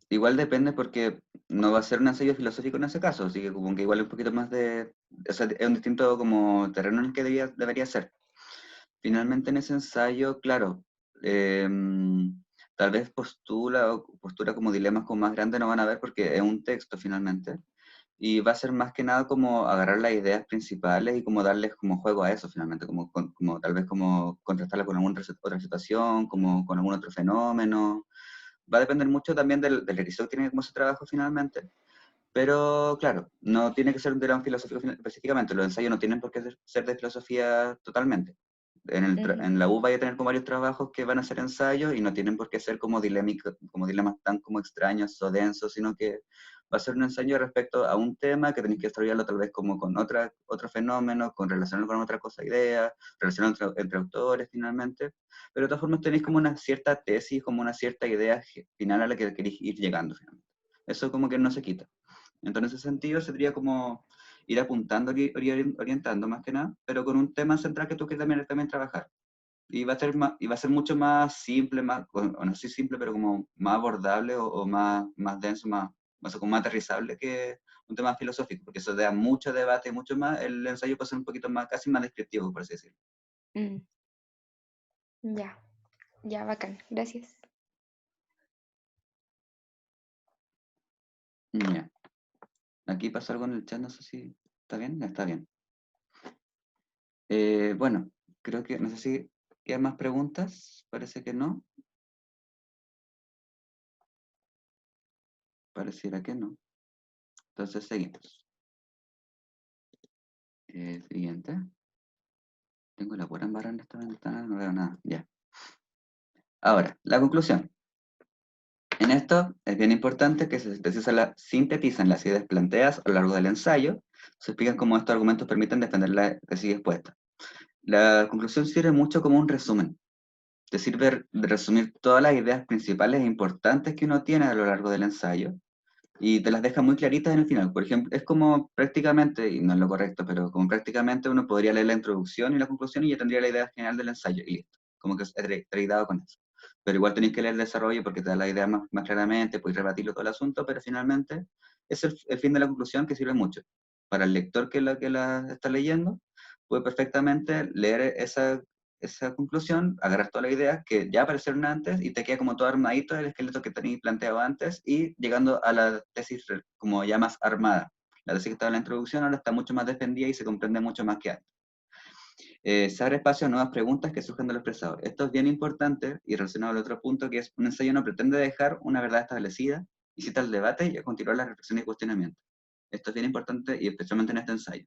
igual depende porque no va a ser un ensayo filosófico en ese caso, así que como que igual es un poquito más o sea, es un distinto como terreno en el que debería ser. Finalmente en ese ensayo, claro, tal vez postura como dilemas como más grandes no van a ver porque es un texto finalmente. Y va a ser más que nada como agarrar las ideas principales y como darles como juego a eso finalmente, como tal vez como contrastarla con alguna otra situación, como con algún otro fenómeno. Va a depender mucho también del ejercicio que tiene como ese trabajo finalmente. Pero claro, no tiene que ser de un filosófico específicamente, los ensayos no tienen por qué ser de filosofía totalmente. En la U vaya a tener como varios trabajos que van a ser ensayos y no tienen por qué ser como dilemas tan como extraños o densos, sino que va a ser un ensayo respecto a un tema que tenéis que desarrollarlo tal vez como con otro fenómeno, con relacionarlo con otra cosa, idea, relacionarlo entre autores finalmente, pero de todas formas tenéis como una cierta tesis, como una cierta idea final a la que queréis ir llegando finalmente. Eso como que no se quita. Entonces, en ese sentido, sería como ir apuntando y orientando más que nada, pero con un tema central que tú quieres también trabajar. Y va a ser mucho más simple, o no sé si simple, pero como más abordable o más denso, como más aterrizable que un tema filosófico, porque eso da mucho debate, mucho más. El ensayo puede ser un poquito más, casi más descriptivo, por así decirlo. Ya, bacán, gracias. Ya. Aquí pasó algo en el chat, no sé si está bien. Está bien. Bueno, creo que, no sé si quedan más preguntas, parece que no. Pareciera que no. Entonces seguimos. Siguiente. Tengo la pura embarrada en esta ventana, no veo nada. Ya. Ahora, la conclusión. En esto es bien importante que se sintetizan las ideas planteadas a lo largo del ensayo, se explican cómo estos argumentos permiten defender la tesis expuesta. La conclusión sirve mucho como un resumen. Te sirve de resumir todas las ideas principales e importantes que uno tiene a lo largo del ensayo y te las deja muy claritas en el final. Por ejemplo, es como prácticamente, y no es lo correcto, pero como prácticamente uno podría leer la introducción y la conclusión y ya tendría la idea general del ensayo y listo. Como que es dado con eso. Pero igual tenéis que leer el desarrollo porque te da la idea más claramente, puedes rebatirlo todo el asunto, pero finalmente es el fin de la conclusión que sirve mucho. Para el lector que la está leyendo, puede perfectamente leer esa conclusión, agarrar todas las ideas que ya aparecieron antes y te queda como todo armadito el esqueleto que tenéis planteado antes y llegando a la tesis como ya más armada, La tesis que estaba en la introducción ahora está mucho más defendida y se comprende mucho más que antes. Se abre espacio a nuevas preguntas que surgen de lo expresado. Esto es bien importante y relacionado al otro punto, que es un ensayo no pretende dejar una verdad establecida, incita al debate y a continuar las reflexiones y cuestionamientos. Esto es bien importante y especialmente en este ensayo.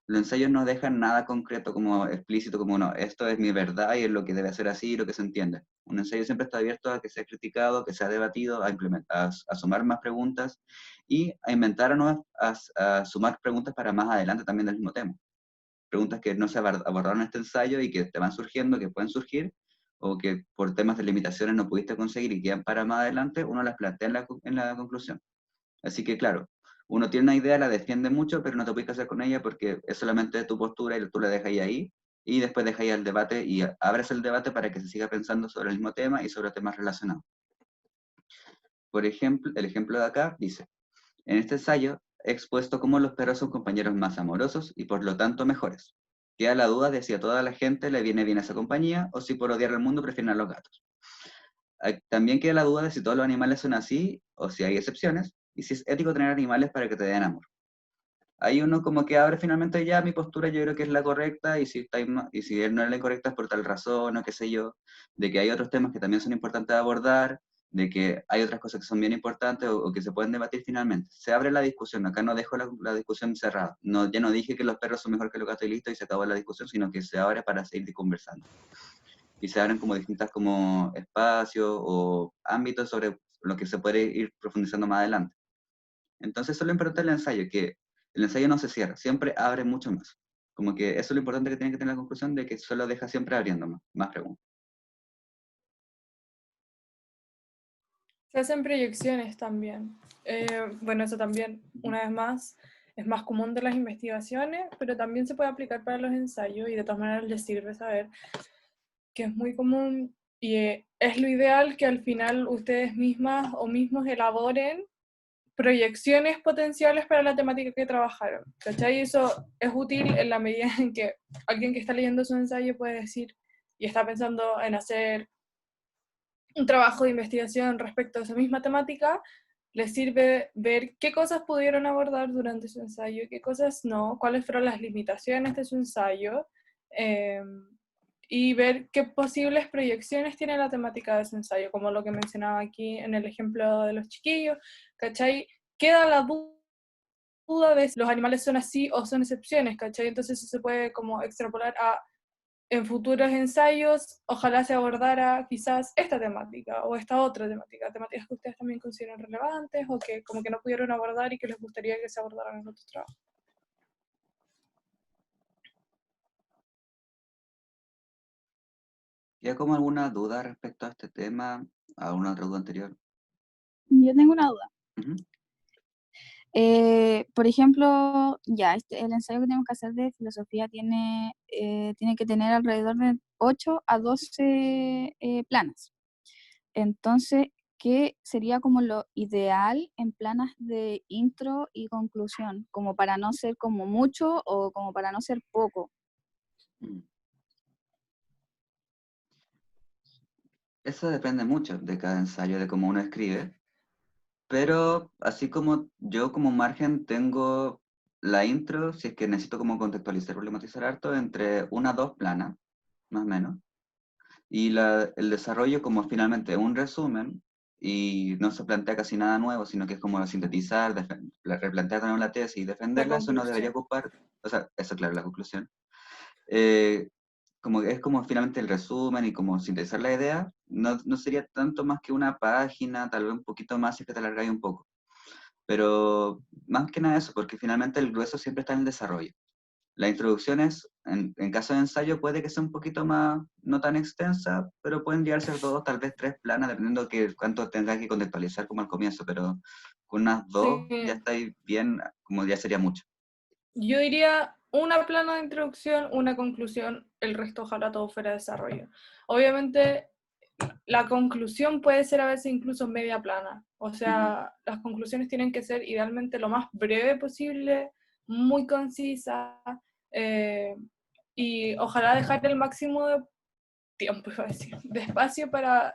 Los ensayos no dejan nada concreto como explícito, como no, esto es mi verdad y es lo que debe ser así y lo que se entiende. Un ensayo siempre está abierto a que sea criticado, que sea debatido, a implementar, a sumar más preguntas y a inventar a sumar preguntas para más adelante también del mismo tema. Preguntas que no se abordaron en este ensayo y que te van surgiendo, que pueden surgir, o que por temas de limitaciones no pudiste conseguir y quedan para más adelante, uno las plantea en la conclusión. Así que claro, uno tiene una idea, la defiende mucho, pero no te puedes casar con ella porque es solamente tu postura y tú la dejas ahí, y después dejas ahí el debate y abres el debate para que se siga pensando sobre el mismo tema y sobre temas relacionados. Por ejemplo, el ejemplo de acá dice, en este ensayo he expuesto cómo los perros son compañeros más amorosos y por lo tanto mejores. Queda la duda de si a toda la gente le viene bien esa compañía o si por odiar al mundo prefieren a los gatos. También queda la duda de si todos los animales son así o si hay excepciones y si es ético tener animales para que te den amor. Ahí uno como que abre finalmente ya mi postura, yo creo que es la correcta y si no es la incorrecta es por tal razón o qué sé yo, de que hay otros temas que también son importantes de abordar, de que hay otras cosas que son bien importantes o que se pueden debatir finalmente. Se abre la discusión, acá no dejo la discusión cerrada. No, ya no dije que los perros son mejor que los gatos y listo y se acabó la discusión, sino que se abre para seguir conversando. Y se abren como distintas como espacios o ámbitos sobre lo que se puede ir profundizando más adelante. Entonces eso es lo importante del ensayo, que el ensayo no se cierra, siempre abre mucho más. Como que eso es lo importante que tiene que tener la conclusión de que solo deja siempre abriendo más preguntas. Se hacen proyecciones también. Bueno, eso también, una vez más, es más común de las investigaciones, pero también se puede aplicar para los ensayos y de todas maneras les sirve saber que es muy común y es lo ideal que al final ustedes mismas o mismos elaboren proyecciones potenciales para la temática que trabajaron, ¿cachai? Eso es útil en la medida en que alguien que está leyendo su ensayo puede decir y está pensando en hacer un trabajo de investigación respecto a esa misma temática, les sirve ver qué cosas pudieron abordar durante su ensayo, qué cosas no, cuáles fueron las limitaciones de su ensayo, y ver qué posibles proyecciones tiene la temática de su ensayo, como lo que mencionaba aquí en el ejemplo de los chiquillos, ¿cachai? Queda la duda de si los animales son así o son excepciones, ¿cachai? Entonces eso se puede como extrapolar a en futuros ensayos, ojalá se abordara quizás esta temática o esta otra temática, temáticas que ustedes también consideran relevantes o que como que no pudieron abordar y que les gustaría que se abordaran en otros trabajos. ¿Ya como alguna duda respecto a este tema? ¿Alguna otra duda anterior? Yo tengo una duda. Ujú. Por ejemplo, ya, el ensayo que tenemos que hacer de filosofía tiene que tener alrededor de 8 a 12 planas. Entonces, ¿qué sería como lo ideal en planas de intro y conclusión? Como para no ser como mucho o como para no ser poco. Mm. Eso depende mucho de cada ensayo, de cómo uno escribe, pero así como yo como margen tengo la intro, si es que necesito como contextualizar, problematizar harto, entre 1 a 2 planas, más o menos, y el desarrollo como finalmente un resumen, y no se plantea casi nada nuevo, sino que es como sintetizar, replantear de nuevo la tesis y defenderla, eso no debería ocupar, o sea, eso claro, la conclusión. Como es como finalmente el resumen y como sintetizar la idea, no sería tanto más que una página, tal vez un poquito más si es que te alargáis un poco. Pero más que nada eso, porque finalmente el grueso siempre está en el desarrollo. La introducción es, en caso de ensayo, puede que sea un poquito más, no tan extensa, pero pueden llegar a ser 2, tal vez 3 planas, dependiendo de cuánto tengas que contextualizar como al comienzo, pero con unas 2 Sí. ya estáis bien, como ya sería mucho. Yo diría una plana de introducción, una conclusión, el resto ojalá todo fuera desarrollo. Obviamente la conclusión puede ser a veces incluso media plana, o sea, las conclusiones tienen que ser idealmente lo más breve posible, muy concisa, y ojalá dejar el máximo de tiempo, iba a decir, de espacio para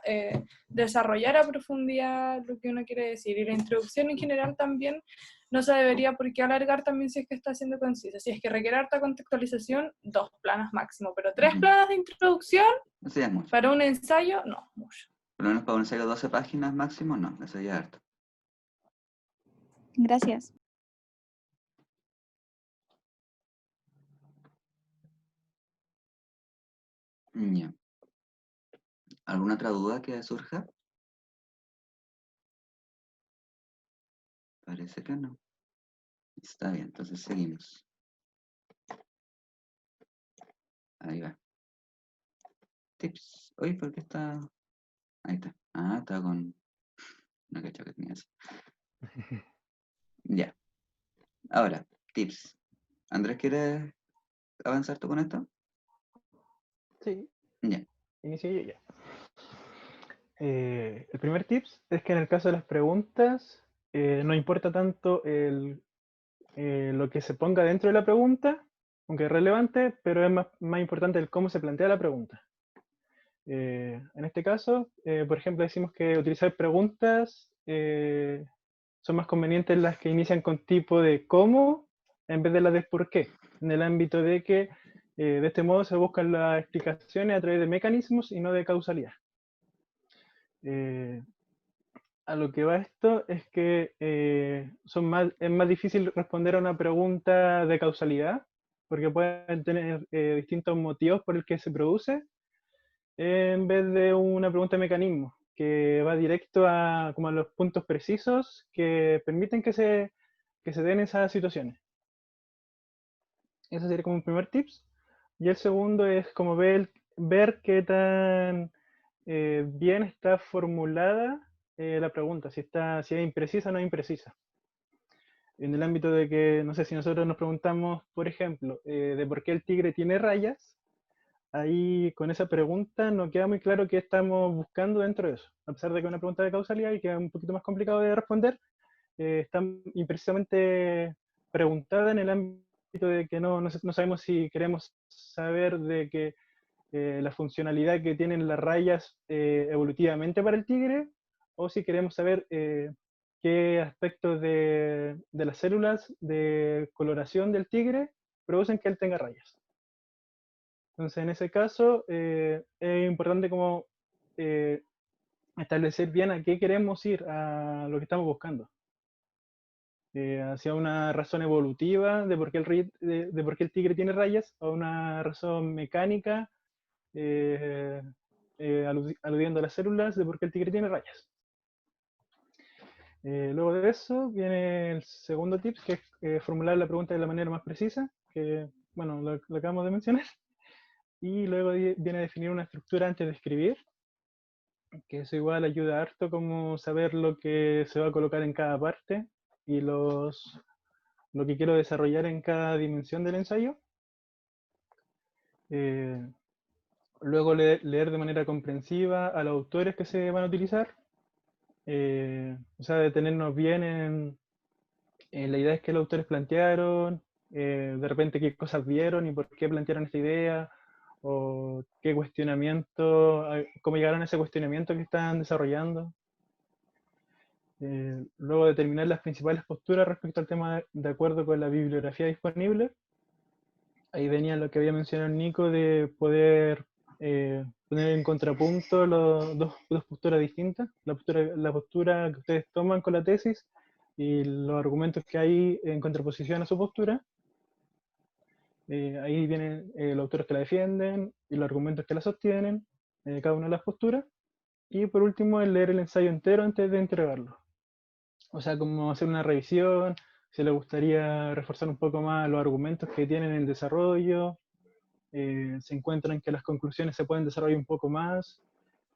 desarrollar a profundidad lo que uno quiere decir. Y la introducción en general también no se debería por qué alargar también si es que está siendo concisa. Si es que requiere harta contextualización, 2 planas máximo, pero 3 planas de introducción Eso ya es mucho. para un ensayo, no, mucho. Por lo menos para un ensayo de 12 páginas máximo, no, eso ya es harto. Gracias. Ya. ¿Alguna otra duda que surja? Parece que no. Está bien, entonces seguimos. Ahí va. Tips. Oye, ¿por qué está...? Ahí está. Ah, está con... No cacho que tenía eso. Ya. Ahora, tips. Andrés, ¿quieres avanzar tú con esto? Sí, Ya. inicio yo ya. El primer tips es que en el caso de las preguntas, no importa tanto lo que se ponga dentro de la pregunta, aunque es relevante, pero es más importante el cómo se plantea la pregunta. En este caso, por ejemplo, decimos que utilizar preguntas son más convenientes las que inician con tipo de cómo en vez de las de por qué, en el ámbito de que de este modo se buscan las explicaciones a través de mecanismos y no de causalidad. A lo que va esto es que es más difícil responder a una pregunta de causalidad, porque pueden tener distintos motivos por el que se produce, en vez de una pregunta de mecanismo, que va directo como a los puntos precisos que permiten que se den esas situaciones. Ese sería como un primer tips. Y el segundo es como ver qué tan bien está formulada la pregunta, si es imprecisa o no imprecisa. En el ámbito de que, no sé, si nosotros nos preguntamos, por ejemplo, de por qué el tigre tiene rayas, ahí con esa pregunta no queda muy claro qué estamos buscando dentro de eso. A pesar de que es una pregunta de causalidad y que es un poquito más complicado de responder, está imprecisamente preguntada en el ámbito de que no sabemos si queremos saber de que la funcionalidad que tienen las rayas evolutivamente para el tigre, o si queremos saber qué aspectos de las células de coloración del tigre producen que él tenga rayas. Entonces, en ese caso, es importante como establecer bien a qué queremos ir, a lo que estamos buscando. Hacia una razón evolutiva de por qué de por qué el tigre tiene rayas, o una razón mecánica, aludiendo a las células, de por qué el tigre tiene rayas. Luego de eso viene el segundo tip, que es formular la pregunta de la manera más precisa, que, bueno, lo acabamos de mencionar. Y luego viene a definir una estructura antes de escribir, que eso igual ayuda harto como saber lo que se va a colocar en cada parte y lo que quiero desarrollar en cada dimensión del ensayo. Luego leer de manera comprensiva a los autores que se van a utilizar, o sea, detenernos bien en las ideas que los autores plantearon, de repente qué cosas vieron y por qué plantearon esta idea, o qué cuestionamiento, cómo llegaron a ese cuestionamiento que están desarrollando. Luego determinar las principales posturas respecto al tema de acuerdo con la bibliografía disponible. Ahí venía lo que había mencionado Nico de poder poner en contrapunto dos posturas distintas, la postura que ustedes toman con la tesis y los argumentos que hay en contraposición a su postura. Ahí vienen los autores que la defienden y los argumentos que la sostienen, cada una de las posturas. Y por último, el leer el ensayo entero antes de entregarlo. O sea, como hacer una revisión, si les gustaría reforzar un poco más los argumentos que tienen en el desarrollo, se encuentran que las conclusiones se pueden desarrollar un poco más,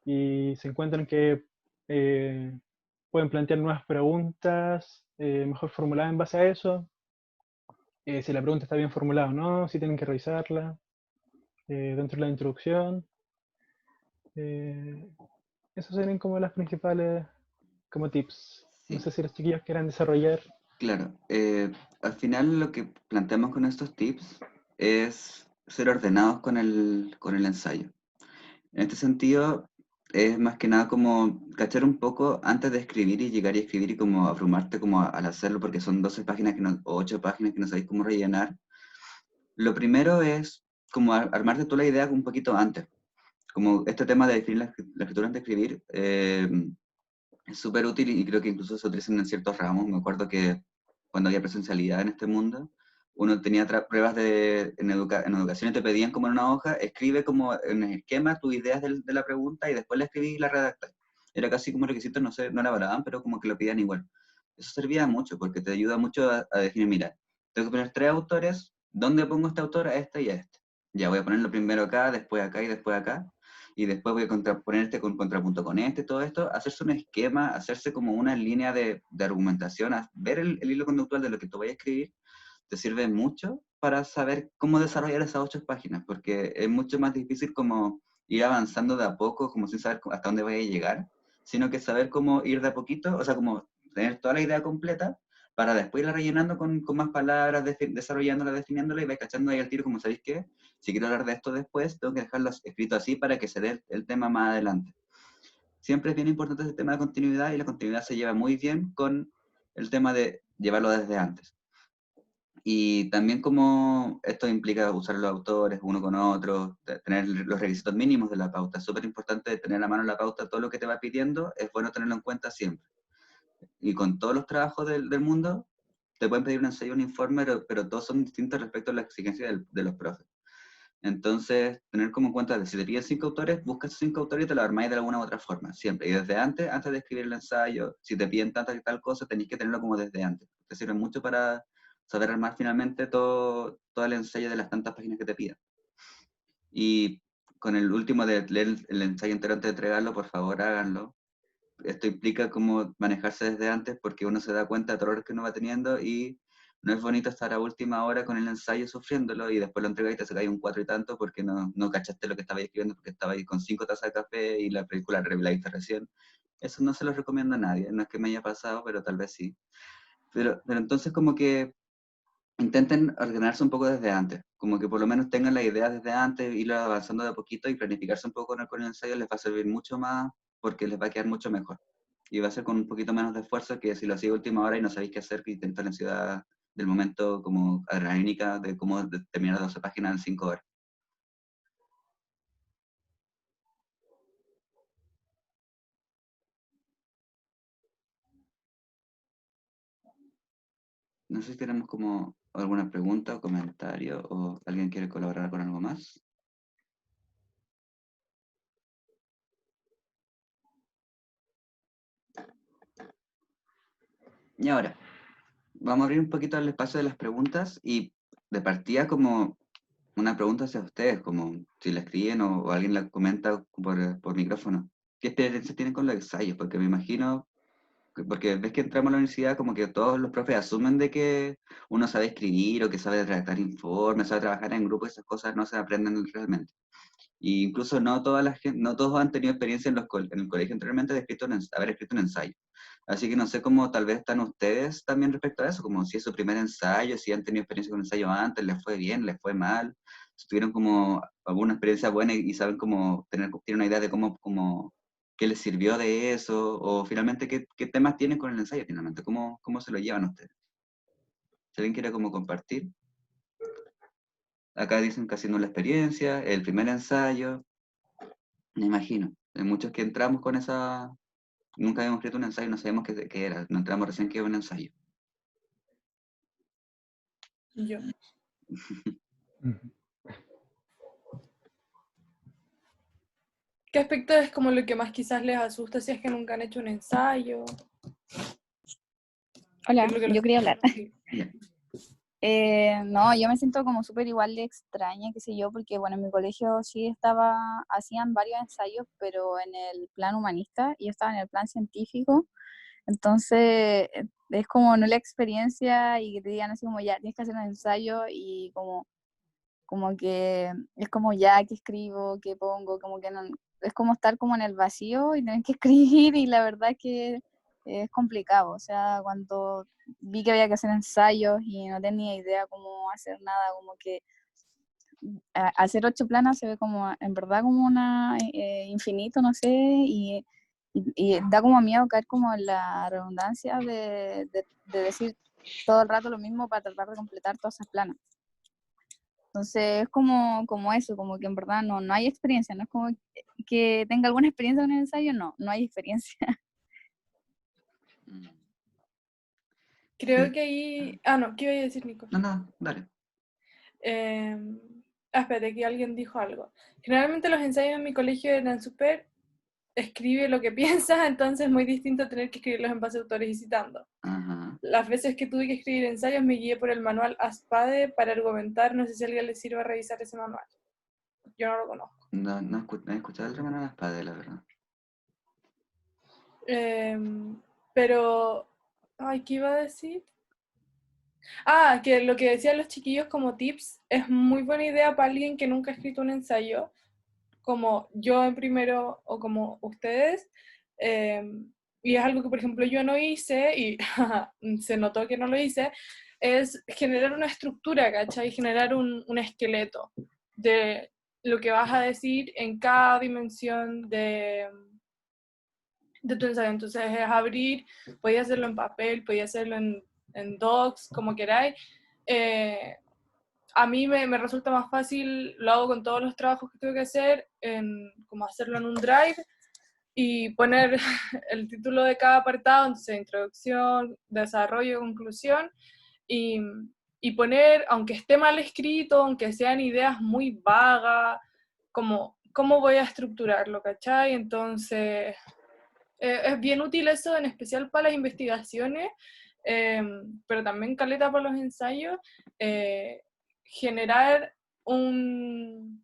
y se encuentran que pueden plantear nuevas preguntas, mejor formuladas en base a eso, si la pregunta está bien formulada o no, si tienen que revisarla dentro de la introducción. Esos serían como las principales como tips. No Sí, sé si los chiquillos quieran desarrollar. claro. Al final lo que planteamos con estos tips es ser ordenados con el ensayo. En este sentido, es más que nada como cachar un poco antes de escribir y llegar y escribir y como abrumarte como al hacerlo, porque son 12 páginas o 8 páginas que no sabéis cómo rellenar. Lo primero es como armarte tú la idea un poquito antes. Como este tema de definir la escritura antes de escribir, es súper útil y creo que incluso se utilizan en ciertos ramos. Me acuerdo que cuando había presencialidad en este mundo, uno tenía pruebas en educación y te pedían como en una hoja, escribe como en el esquema tus ideas de la pregunta y después la escribí y la redactas. Era casi como requisito, no sé, no la valoraban, pero como que lo pedían igual. Eso servía mucho porque te ayuda mucho a definir, mira, tengo que poner 3 autores, ¿dónde pongo este autor? A este y a este. Ya voy a ponerlo primero acá y después acá y después voy a contraponer este con contrapunto con este, todo esto, hacerse un esquema, hacerse como una línea de argumentación, ver el hilo conductual de lo que tú vayas a escribir, te sirve mucho para saber cómo desarrollar esas 8 páginas, porque es mucho más difícil como ir avanzando de a poco, como sin saber hasta dónde vaya a llegar, sino que saber cómo ir de a poquito, o sea, como tener toda la idea completa, para después irla rellenando con más palabras, desarrollándola, definiéndola, y vais cachando ahí al tiro, como sabéis que si quiero hablar de esto después, tengo que dejarlo escrito así para que se dé el tema más adelante. Siempre es bien importante ese tema de continuidad, y la continuidad se lleva muy bien con el tema de llevarlo desde antes. Y también como esto implica usar los autores uno con otro, tener los requisitos mínimos de la pauta. Es súper importante tener a mano la pauta, todo lo que te va pidiendo, es bueno tenerlo en cuenta siempre. Y con todos los trabajos del mundo, te pueden pedir un ensayo, un informe, pero todos son distintos respecto a la exigencia de los profes. Entonces, tener como en cuenta de si te piden 5 autores, busca esos 5 autores y te lo armáis de alguna u otra forma, siempre. Y desde antes de escribir el ensayo, si te piden tanta y tal cosa, tenéis que tenerlo como desde antes. Te sirve mucho para saber armar finalmente todo el ensayo de las tantas páginas que te pidan. Y con el último de leer el ensayo entero antes de entregarlo, por favor háganlo. Esto implica cómo manejarse desde antes, porque uno se da cuenta de errores que uno va teniendo, y no es bonito estar a última hora con el ensayo sufriéndolo y después lo entregáis y te sacáis un 4 y tanto porque no cachaste lo que estabais escribiendo, porque estabais con 5 tazas de café y la película la revelaste recién. Eso no se lo recomiendo a nadie, no es que me haya pasado, pero tal vez sí. Pero entonces como que intenten ordenarse un poco desde antes, como que por lo menos tengan la idea desde antes, ir avanzando de a poquito y planificarse un poco con el ensayo les va a servir mucho más, porque les va a quedar mucho mejor. Y va a ser con un poquito menos de esfuerzo que si lo hacéis a última hora y no sabéis qué hacer, que intentar la ansiedad del momento como adrenalínica de cómo terminar 12 páginas en 5 horas. No sé si tenemos como alguna pregunta o comentario, o alguien quiere colaborar con algo más. Y ahora, vamos a abrir un poquito el espacio de las preguntas, y de partida como una pregunta hacia ustedes, como si la escriben o alguien la comenta por micrófono. ¿Qué experiencia tienen con los ensayos? Porque me imagino, porque ves que entramos a la universidad como que todos los profes asumen de que uno sabe escribir o que sabe redactar informes, sabe trabajar en grupo, y esas cosas no se aprenden realmente. Y incluso no no todos han tenido experiencia en el colegio anteriormente de haber escrito un ensayo. Así que no sé cómo tal vez están ustedes también respecto a eso, como si es su primer ensayo, si han tenido experiencia con ensayo antes, les fue bien, les fue mal, si tuvieron como alguna experiencia buena y saben cómo tienen una idea de qué les sirvió de eso, o finalmente qué temas tienen con el ensayo finalmente, cómo se lo llevan ustedes. Si alguien quiere como compartir. Acá dicen casi no la experiencia, el primer ensayo. Me imagino. Hay muchos que entramos con esa. Nunca habíamos escrito un ensayo, no sabemos qué era. No entramos recién que era un ensayo. Yo. ¿Qué aspecto es como lo que más quizás les asusta si es que nunca han hecho un ensayo? Hola, ¿Qué es lo que yo los- quería hablar. Sí. No, yo me siento como súper igual de extraña, qué sé yo, porque bueno, en mi colegio sí hacían varios ensayos, pero en el plan humanista, y yo estaba en el plan científico, entonces es como no la experiencia y que te digan así como ya, tienes que hacer un ensayo y como que es como ya, ¿qué escribo? ¿Qué pongo? Como que no, es como estar como en el vacío y tener que escribir, y la verdad es que es complicado, o sea, cuando vi que había que hacer ensayos y no tenía idea cómo hacer nada, como que hacer 8 planas se ve como, en verdad, como una infinito, no sé, y da como miedo caer como en la redundancia de decir todo el rato lo mismo para tratar de completar todas esas planas. Entonces es como eso, como que en verdad no hay experiencia, no es como que tenga alguna experiencia en el ensayo, no hay experiencia. Mm. Creo Sí. que ahí... Ah, no, ¿qué iba a decir, Nico? No, dale. Espérate, que alguien dijo algo. Generalmente los ensayos en mi colegio eran súper... Escribe lo que piensas, entonces es muy distinto tener que escribirlos en base a autores y citando. Ajá. Las veces que tuve que escribir ensayos me guié por el manual ASPADE para argumentar, no sé si a alguien le sirve revisar ese manual. Yo no lo conozco. No he escuchado el hermano de la espada, la verdad. Pero... Ay, ¿qué iba a decir? Ah, que lo que decían los chiquillos como tips es muy buena idea para alguien que nunca ha escrito un ensayo, como yo en primero o como ustedes. Y es algo que, por ejemplo, yo no hice y se notó que no lo hice, es generar una estructura, ¿cachai? Generar un esqueleto de lo que vas a decir en cada dimensión de tu ensayo. Entonces es abrir, podía hacerlo en papel, podía hacerlo en docs, como queráis. A mí me resulta más fácil, lo hago con todos los trabajos que tengo que hacer, como hacerlo en un drive y poner el título de cada apartado, entonces introducción, desarrollo, conclusión, y, y poner, aunque esté mal escrito, aunque sean ideas muy vagas, como cómo voy a estructurarlo, ¿cachai? Entonces, es bien útil eso, en especial para las investigaciones, pero también caleta para los ensayos, generar un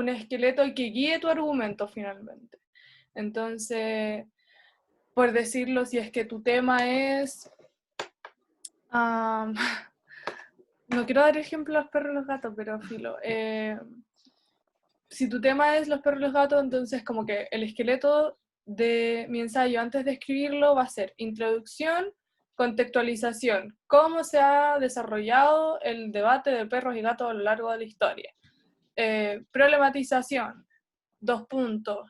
esqueleto que guíe tu argumento finalmente. Entonces, por decirlo, si es que tu tema es... no quiero dar ejemplo a los perros y los gatos, pero filo. Si tu tema es los perros y los gatos, entonces como que el esqueleto de mi ensayo antes de escribirlo va a ser introducción, contextualización, cómo se ha desarrollado el debate de perros y gatos a lo largo de la historia. Problematización, 2 puntos.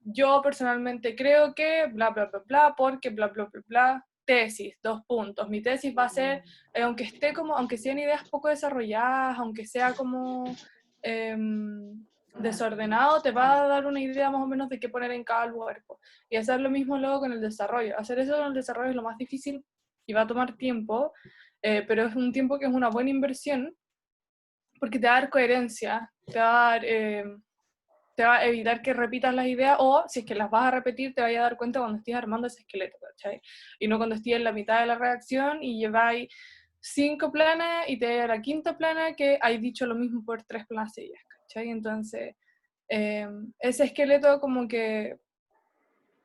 Yo personalmente creo que bla, bla, bla, bla, porque bla, bla, bla, bla. Tesis, 2 puntos. Mi tesis va a ser, aunque sean ideas poco desarrolladas, aunque sea como desordenado, te va a dar una idea más o menos de qué poner en cada lugar. Y hacer lo mismo luego con el desarrollo. Hacer eso con el desarrollo es lo más difícil y va a tomar tiempo, pero es un tiempo que es una buena inversión porque te va a dar coherencia, te va a evitar que repitas las ideas, o si es que las vas a repetir, te vayas a dar cuenta cuando estés armando ese esqueleto, ¿cachai? Y no cuando estés en la mitad de la redacción y lleváis 5 planas y te da la quinta plana que hay dicho lo mismo por 3 planas seguidas, ¿cachai? Entonces, ese esqueleto como que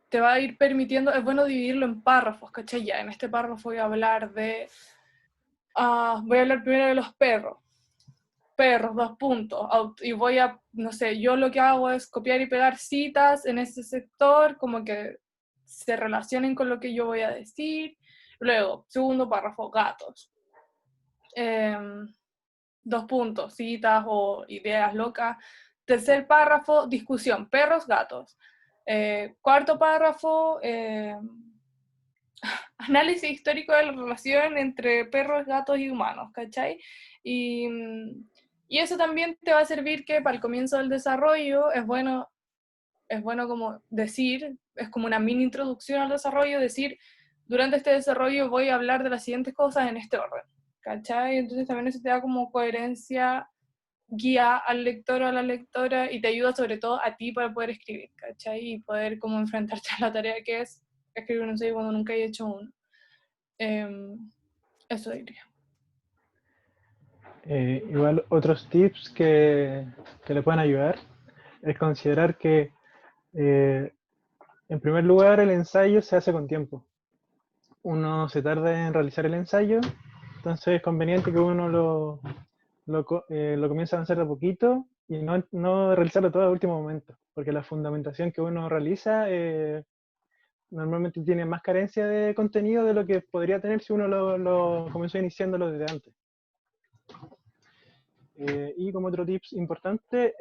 te va a ir permitiendo, es bueno dividirlo en párrafos, ¿cachai? Ya, en este párrafo voy a hablar voy a hablar primero de los perros, 2 puntos, y voy a, no sé, yo lo que hago es copiar y pegar citas en ese sector, como que se relacionen con lo que yo voy a decir. Luego, segundo párrafo, gatos. 2 puntos, citas o ideas locas. Tercer párrafo, discusión, perros, gatos. Cuarto párrafo, análisis histórico de la relación entre perros, gatos y humanos, ¿cachai? Y eso también te va a servir que para el comienzo del desarrollo es bueno como decir, es como una mini introducción al desarrollo, decir, durante este desarrollo voy a hablar de las siguientes cosas en este orden, ¿cachai? Entonces también eso te da como coherencia, guía al lector o a la lectora y te ayuda sobre todo a ti para poder escribir, ¿cachai? Y poder como enfrentarte a la tarea que es escribir un ensayo cuando nunca he hecho uno. Eso diría. Igual otros tips que le pueden ayudar es considerar que en primer lugar el ensayo se hace con tiempo. Uno se tarda en realizar el ensayo, entonces es conveniente que uno lo comience a avanzar de a poquito y no realizarlo todo al último momento, porque la fundamentación que uno realiza normalmente tiene más carencia de contenido de lo que podría tener si uno lo comenzó iniciándolo desde antes. Y como otro tips importante,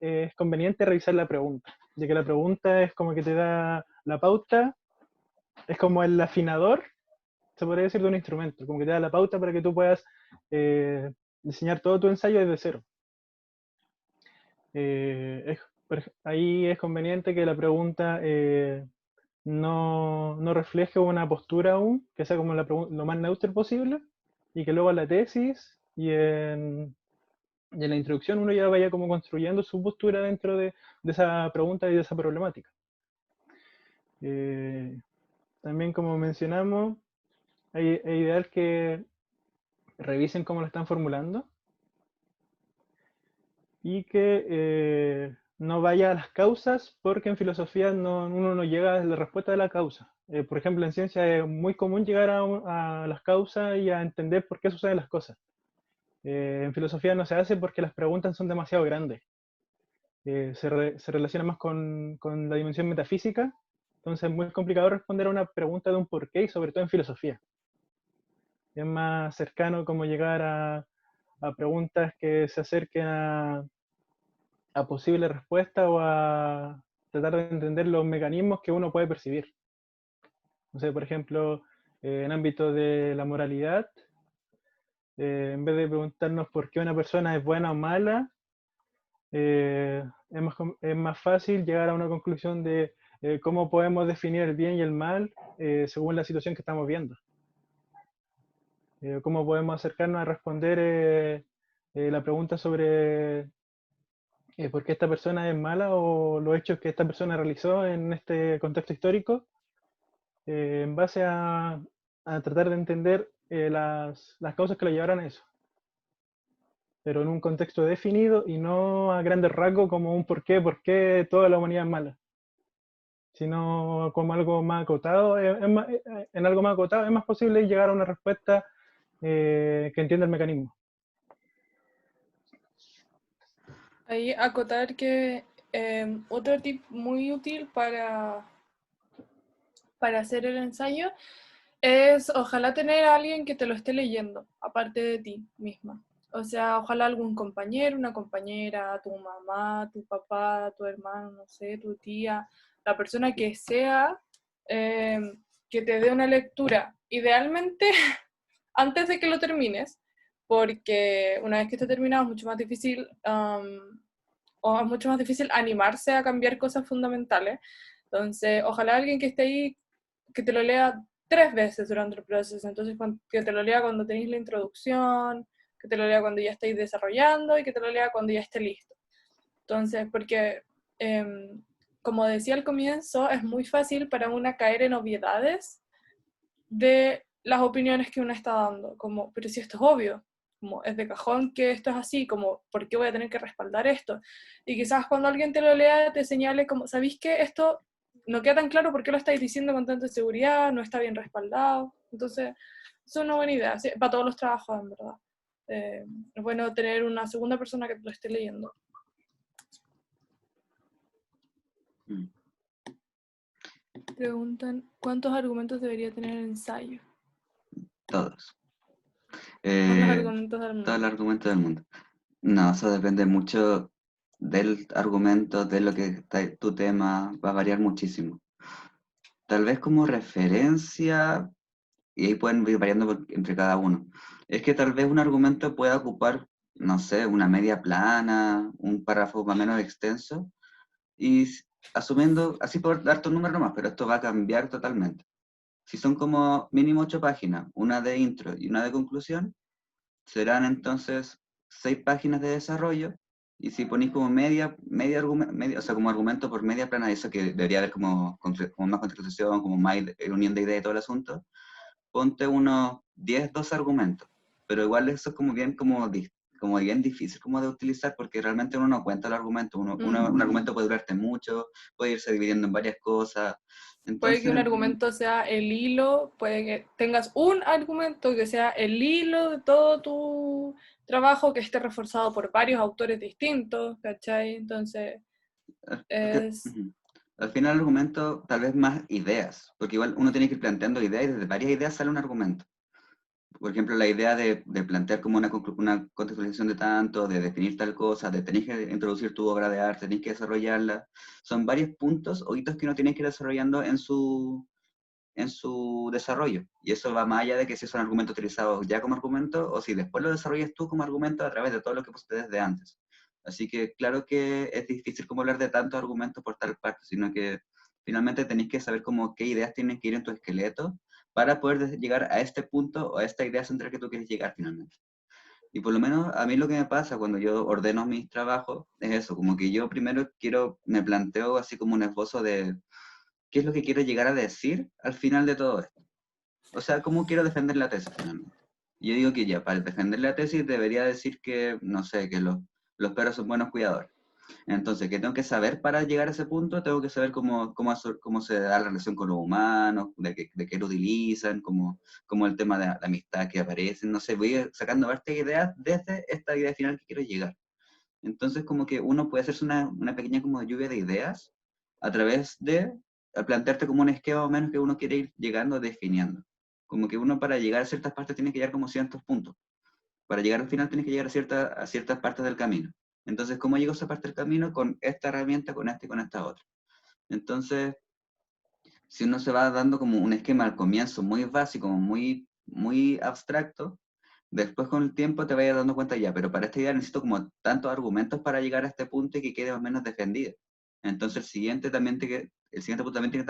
es conveniente revisar la pregunta, ya que la pregunta es como que te da la pauta, es como el afinador, se podría decir, de un instrumento, como que te da la pauta para que tú puedas diseñar todo tu ensayo desde cero. Ahí es conveniente que la pregunta no refleje una postura aún, que sea como lo más neutro posible, y que luego en la tesis y en la introducción uno ya vaya como construyendo su postura dentro de esa pregunta y de esa problemática. También, como mencionamos, es ideal que revisen cómo lo están formulando y que no vaya a las causas, porque en filosofía uno no llega a la respuesta de la causa. Por ejemplo, en ciencia es muy común llegar a las causas y a entender por qué suceden las cosas. En filosofía no se hace porque las preguntas son demasiado grandes. Se relaciona más con la dimensión metafísica, entonces es muy complicado responder a una pregunta de un porqué, y sobre todo en filosofía. Es más cercano como llegar a preguntas que se acerquen a posibles respuestas o a tratar de entender los mecanismos que uno puede percibir. No sé, por ejemplo, en ámbito de la moralidad, en vez de preguntarnos por qué una persona es buena o mala, es más fácil llegar a una conclusión de cómo podemos definir el bien y el mal según la situación que estamos viendo. Cómo podemos acercarnos a responder la pregunta sobre por qué esta persona es mala, o los hechos que esta persona realizó en este contexto histórico, en base a tratar de entender las causas que lo llevaron a eso, pero en un contexto definido y no a grandes rasgos como un por qué toda la humanidad es mala, sino como algo más acotado. En algo más acotado es más posible llegar a una respuesta que entienda el mecanismo. Ahí acotar que otro tip muy útil para hacer el ensayo es ojalá tener a alguien que te lo esté leyendo, aparte de ti misma. O sea, ojalá algún compañero, una compañera, tu mamá, tu papá, tu hermano, no sé, tu tía, la persona que sea, que te dé una lectura. Idealmente, antes de que lo termines, porque una vez que esté terminado es mucho más difícil, o es mucho más difícil animarse a cambiar cosas fundamentales. Entonces, ojalá alguien que esté ahí, que te lo lea 3 veces durante el proceso. Entonces, que te lo lea cuando tenéis la introducción, que te lo lea cuando ya estéis desarrollando y que te lo lea cuando ya esté listo. Entonces, porque, como decía al comienzo, es muy fácil para una caer en obviedades de las opiniones que uno está dando, como, pero si esto es obvio, como es de cajón que esto es así, como, ¿por qué voy a tener que respaldar esto? Y quizás cuando alguien te lo lea te señale como, ¿sabéis que esto no queda tan claro por qué lo estáis diciendo con tanta seguridad, no está bien respaldado? Entonces, es una buena idea, sí, para todos los trabajos, en verdad. Es bueno tener una segunda persona que te lo esté leyendo. Preguntan, ¿cuántos argumentos debería tener el ensayo? Todos. Todos los argumentos del mundo. Todos los argumentos del mundo. No, eso depende mucho del argumento, de lo que está tu tema, va a variar muchísimo. Tal vez como referencia, y ahí pueden ir variando entre cada uno, es que tal vez un argumento pueda ocupar, no sé, una media plana, un párrafo más o menos extenso, y asumiendo, así por darte un número nomás, pero esto va a cambiar totalmente. Si son como mínimo 8 páginas, una de intro y una de conclusión, serán entonces 6 páginas de desarrollo, y si ponéis como o sea, como argumento por media plana, eso que debería haber como más contextualización, como más unión de ideas y todo el asunto, ponte unos 10, 12 argumentos, pero igual eso es como bien bien difícil como de utilizar, porque realmente uno no cuenta el argumento, un argumento puede durarte mucho, puede irse dividiendo en varias cosas. Entonces, puede que un argumento sea el hilo, puede que tengas un argumento que sea el hilo de todo tu trabajo, que esté reforzado por varios autores distintos, ¿cachai? Entonces, al final el argumento tal vez más ideas, porque igual uno tiene que ir planteando ideas y desde varias ideas sale un argumento. por ejemplo, la idea de plantear como una contextualización de tanto, de definir tal cosa, de tener que introducir tu obra de arte, tenés que desarrollarla, son varios puntos o hitos que uno tiene que ir desarrollando en su desarrollo. Y eso va más allá de que si es un argumento utilizado ya como argumento o si después lo desarrollas tú como argumento a través de todo lo que pusiste desde antes. Así que claro que es difícil como hablar de tantos argumentos por tal parte, sino que finalmente tenéis que saber como qué ideas tienen que ir en tu esqueleto para poder llegar a este punto o a esta idea central que tú quieres llegar finalmente. Y por lo menos a mí lo que me pasa cuando yo ordeno mis trabajos es eso, como que yo primero me planteo así como un esbozo de qué es lo que quiero llegar a decir al final de todo esto. O sea, cómo quiero defender la tesis finalmente. Y yo digo que ya, para defender la tesis debería decir que, no sé, que los perros son buenos cuidadores. Entonces, ¿qué tengo que saber para llegar a ese punto? Tengo que saber cómo se da la relación con los humanos, de qué lo utilizan, cómo el tema de la amistad que aparece. No sé, voy sacando varias ideas desde esta idea final que quiero llegar. Entonces, como que uno puede hacerse una pequeña como lluvia de ideas a través de plantearte como un esquema o menos que uno quiere ir llegando, definiendo. Como que uno para llegar a ciertas partes tiene que llegar como a ciertos puntos. Para llegar al final tienes que llegar a ciertas partes del camino. Entonces, ¿cómo llego a esa parte del camino? Con esta herramienta, con esta y con esta otra. Entonces, si uno se va dando como un esquema al comienzo muy básico, muy abstracto, después con el tiempo te vayas dando cuenta ya, pero para esta idea necesito como tantos argumentos para llegar a este punto y que quede más o menos defendido. Entonces el siguiente punto también tiene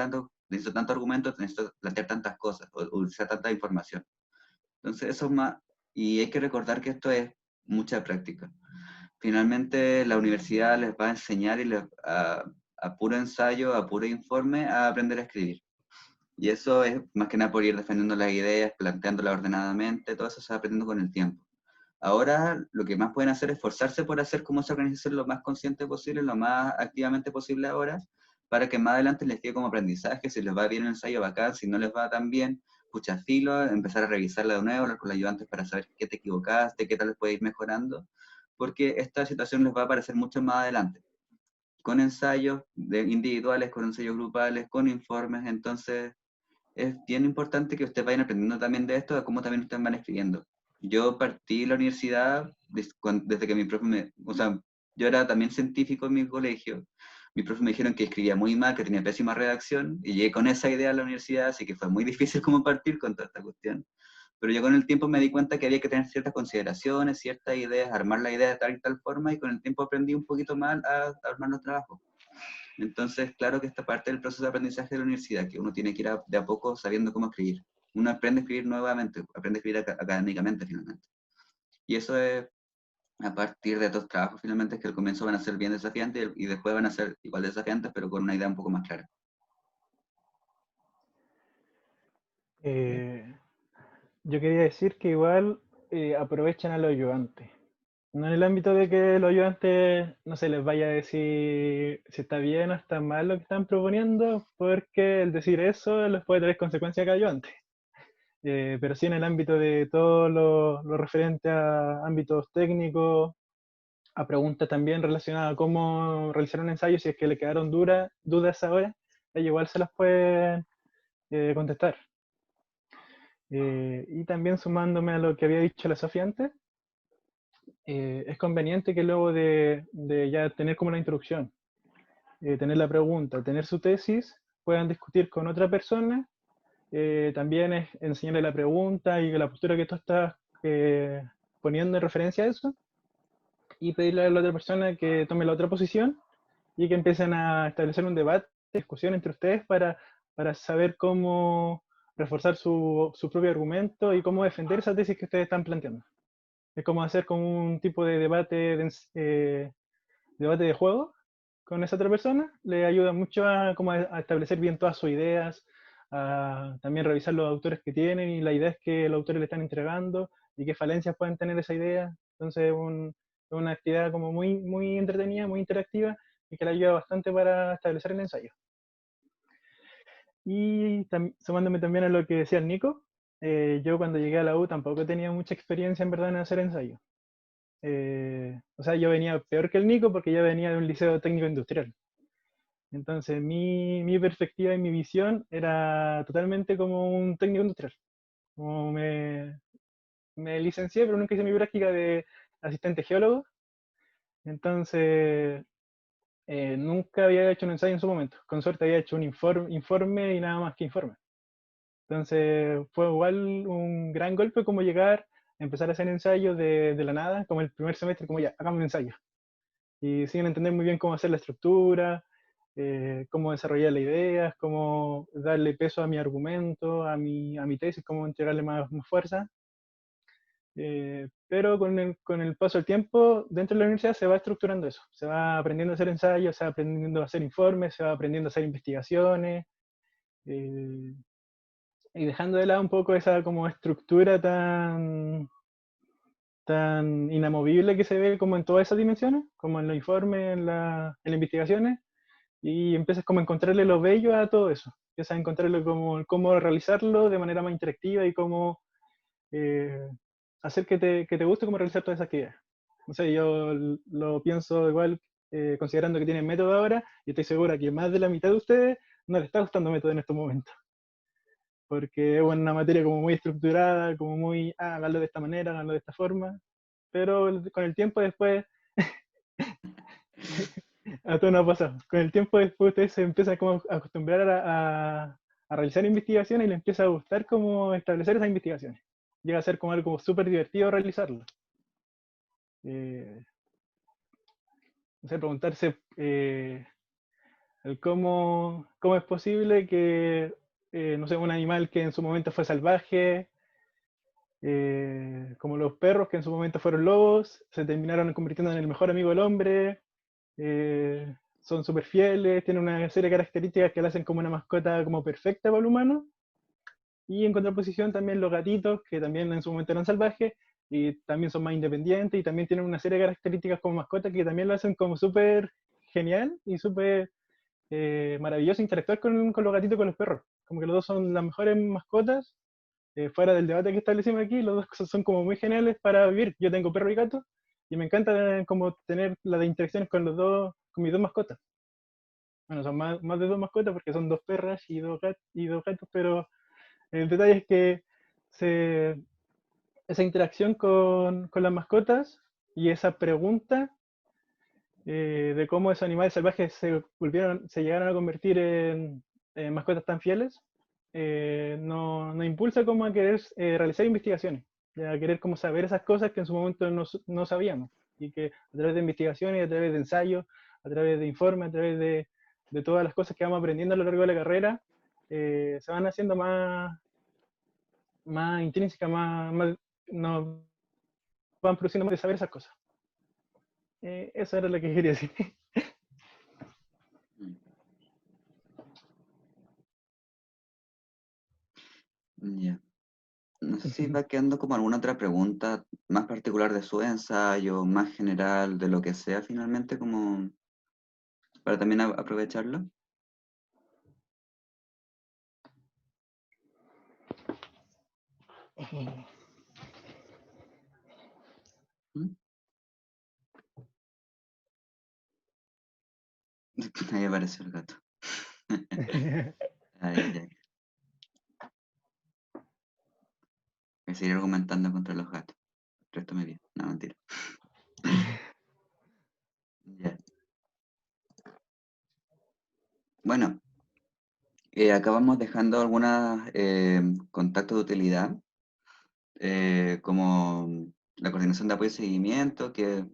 necesito tantos argumentos, necesito plantear tantas cosas, o usar tanta información. Entonces eso es más, y hay que recordar que esto es mucha práctica. Finalmente la universidad les va a enseñar a puro ensayo, a puro informe, a aprender a escribir. Y eso es más que nada por ir defendiendo las ideas, planteándolas ordenadamente, todo eso se va aprendiendo con el tiempo. Ahora lo que más pueden hacer es esforzarse por hacer como esa organización lo más consciente posible, lo más activamente posible ahora, para que más adelante les quede como aprendizaje, si les va bien el ensayo, bacán, si no les va tan bien, pucha filo, empezar a revisarla de nuevo, hablar con los ayudantes para saber qué te equivocaste, qué tal les puede ir mejorando, porque esta situación les va a aparecer mucho más adelante, con ensayos individuales, con ensayos grupales, con informes, entonces es bien importante que ustedes vayan aprendiendo también de esto, de cómo también ustedes van escribiendo. Yo partí la universidad desde que mi profe o sea, yo era también científico en mi colegio, mis profes me dijeron que escribía muy mal, que tenía pésima redacción, y llegué con esa idea a la universidad, así que fue muy difícil como partir con toda esta cuestión. Pero yo con el tiempo me di cuenta que había que tener ciertas consideraciones, ciertas ideas, armar la idea de tal y tal forma, y con el tiempo aprendí un poquito más a armar los trabajos. Entonces, claro que esta parte del proceso de aprendizaje de la universidad, que uno tiene que ir de a poco sabiendo cómo escribir. Uno aprende a escribir nuevamente, aprende a escribir académicamente finalmente. Y eso es a partir de estos trabajos finalmente, que al comienzo van a ser bien desafiantes y después van a ser igual desafiantes, pero con una idea un poco más clara. Yo quería decir que igual aprovechen a los ayudantes. No en el ámbito de que los ayudantes no se les vaya a decir si está bien o está mal lo que están proponiendo, porque el decir eso les puede traer consecuencias a cada ayudante. Pero sí en el ámbito de todo lo referente a ámbitos técnicos, a preguntas también relacionadas a cómo realizar un ensayo, si es que le quedaron dudas ahora, ellos igual se las pueden contestar. Y también sumándome a lo que había dicho la Sofía antes, es conveniente que luego de ya tener como la introducción, tener la pregunta, tener su tesis, puedan discutir con otra persona. También es enseñarle la pregunta y la postura que tú estás poniendo en referencia a eso, y pedirle a la otra persona que tome la otra posición y que empiecen a establecer un debate, discusión entre ustedes para saber cómo reforzar su propio argumento y cómo defender esa tesis que ustedes están planteando. Es como hacer como un tipo de debate de juego con esa otra persona, le ayuda mucho como a establecer bien todas sus ideas, a también revisar los autores que tienen y las ideas que los autores le están entregando y qué falencias pueden tener esa idea. Entonces es una actividad como muy entretenida, muy interactiva y que le ayuda bastante para establecer el ensayo. Y sumándome también a lo que decía el Nico, yo cuando llegué a la U tampoco tenía mucha experiencia en verdad en hacer ensayos. O sea, yo venía peor que el Nico porque yo venía de un liceo técnico industrial. Entonces, mi perspectiva y mi visión era totalmente como un técnico industrial. Como me licencié, pero nunca hice mi práctica de asistente geólogo. Entonces, nunca había hecho un ensayo en su momento. Con suerte había hecho un informe y nada más que informe. Entonces, fue igual un gran golpe como llegar, empezar a hacer ensayos de la nada, como el primer semestre, como ya, hagamos un ensayo. Y sin entender muy bien cómo hacer la estructura, cómo desarrollar las ideas, cómo darle peso a mi argumento, a mi tesis, cómo entregarle más fuerza. Pero con el paso del tiempo, dentro de la universidad se va estructurando eso. Se va aprendiendo a hacer ensayos, se va aprendiendo a hacer informes, se va aprendiendo a hacer investigaciones, y dejando de lado un poco esa como estructura tan inamovible que se ve como en todas esas dimensiones, como en los informes, en las investigaciones, y empiezas como a encontrarle lo bello a todo eso. Empiezas a encontrarle como cómo realizarlo de manera más interactiva y cómo hacer que te guste cómo realizar todas esas actividades. No sé, yo lo pienso igual, considerando que tienen método ahora, y estoy segura que más de la mitad de ustedes no les está gustando método en estos momentos. Porque es una materia como muy estructurada, como muy, háganlo de esta manera, háganlo de esta forma, pero con el tiempo después, a todo nos pasa, con el tiempo después ustedes se empiezan como a acostumbrar a realizar investigaciones y les empieza a gustar como establecer esas investigaciones. Llega a ser como algo súper divertido realizarlo. No sé, preguntarse cómo es posible que, no sé, un animal que en su momento fue salvaje, como los perros que en su momento fueron lobos, se terminaron convirtiendo en el mejor amigo del hombre, son súper fieles, tienen una serie de características que le hacen como una mascota como perfecta para el humano. Y en contraposición también los gatitos, que también en su momento eran salvajes, y también son más independientes, y también tienen una serie de características como mascota que también lo hacen como súper genial y súper maravilloso interactuar con los gatitos y con los perros. Como que los dos son las mejores mascotas, fuera del debate que establecimos aquí, los dos cosas son como muy geniales para vivir. Yo tengo perro y gato, y me encanta como tener las interacciones con los dos, con mis dos mascotas. Bueno, son más de dos mascotas porque son dos perras y dos gatos, pero el detalle es que esa interacción con las mascotas y esa pregunta de cómo esos animales salvajes se llegaron a convertir en mascotas tan fieles, nos impulsa como a querer realizar investigaciones, a querer como saber esas cosas que en su momento no sabíamos, y que a través de investigaciones, a través de ensayos, a través de informes, a través de todas las cosas que vamos aprendiendo a lo largo de la carrera, se van haciendo más intrínsecas, nos van produciendo más de saber esas cosas. Eso era lo que quería decir. Ya. No sé si va quedando como alguna otra pregunta más particular de su ensayo, más general, de lo que sea finalmente, como para también aprovecharlo. ¿Mm? Ahí apareció el gato. Ay, ay. Voy a seguir argumentando contra los gatos. El resto me bien. No, mentira. Ya. Bueno, acá vamos dejando algunos contactos de utilidad, como la coordinación de apoyo y seguimiento, que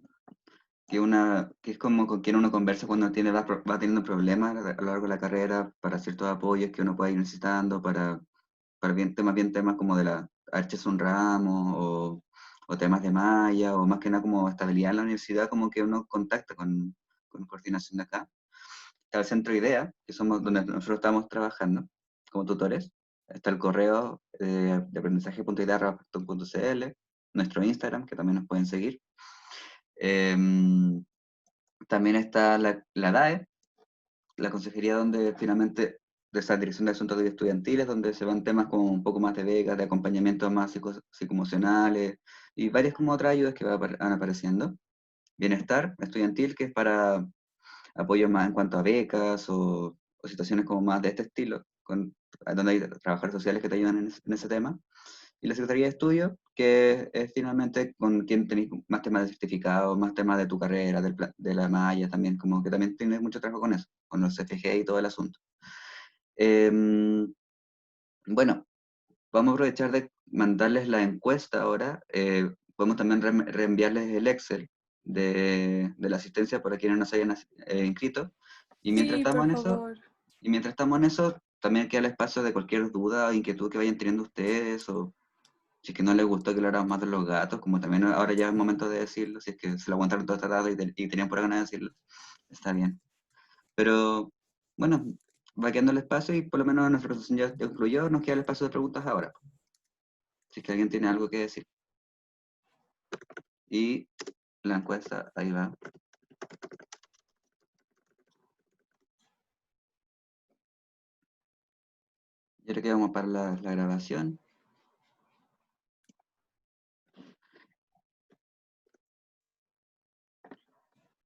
es como con quien uno conversa cuando va teniendo problemas a lo largo de la carrera para ciertos apoyos que uno puede ir necesitando, para temas como de la arches un ramo, o temas de malla, o más que nada como estabilidad en la universidad, como que uno contacta con coordinación de acá. Está el Centro IDEA, que somos donde nosotros estamos trabajando como tutores. Está el correo de aprendizaje.idea.cl, nuestro Instagram, que también nos pueden seguir. También está la DAE, la consejería donde finalmente, de esa Dirección de Asuntos Estudiantiles, donde se van temas como un poco más de becas, de acompañamiento más psicoemocionales, y varias como otras ayudas que van apareciendo. Bienestar estudiantil, que es para apoyo más en cuanto a becas o situaciones como más de este estilo, donde hay trabajadores sociales que te ayudan en ese tema. Y la Secretaría de Estudio, que es finalmente con quien tenéis más temas de certificado, más temas de tu carrera, de la malla también, como que también tienes mucho trabajo con eso, con los CFG y todo el asunto. Bueno, vamos a aprovechar de mandarles la encuesta ahora. Podemos también reenviarles el Excel de la asistencia para quienes no se hayan inscrito. Y mientras Sí, estamos por en eso, favor. también queda el espacio de cualquier duda o inquietud que vayan teniendo ustedes, o si es que no les gustó que habláramos más de los gatos, como también ahora ya es momento de decirlo, si es que se lo aguantaron todo este rato y tenían por ganas de decirlo, está bien. Pero bueno, va quedando el espacio y por lo menos nuestra presentación ya concluyó, nos queda el espacio de preguntas ahora. Si es que alguien tiene algo que decir. Y la encuesta, ahí va. Yo creo que vamos para la grabación.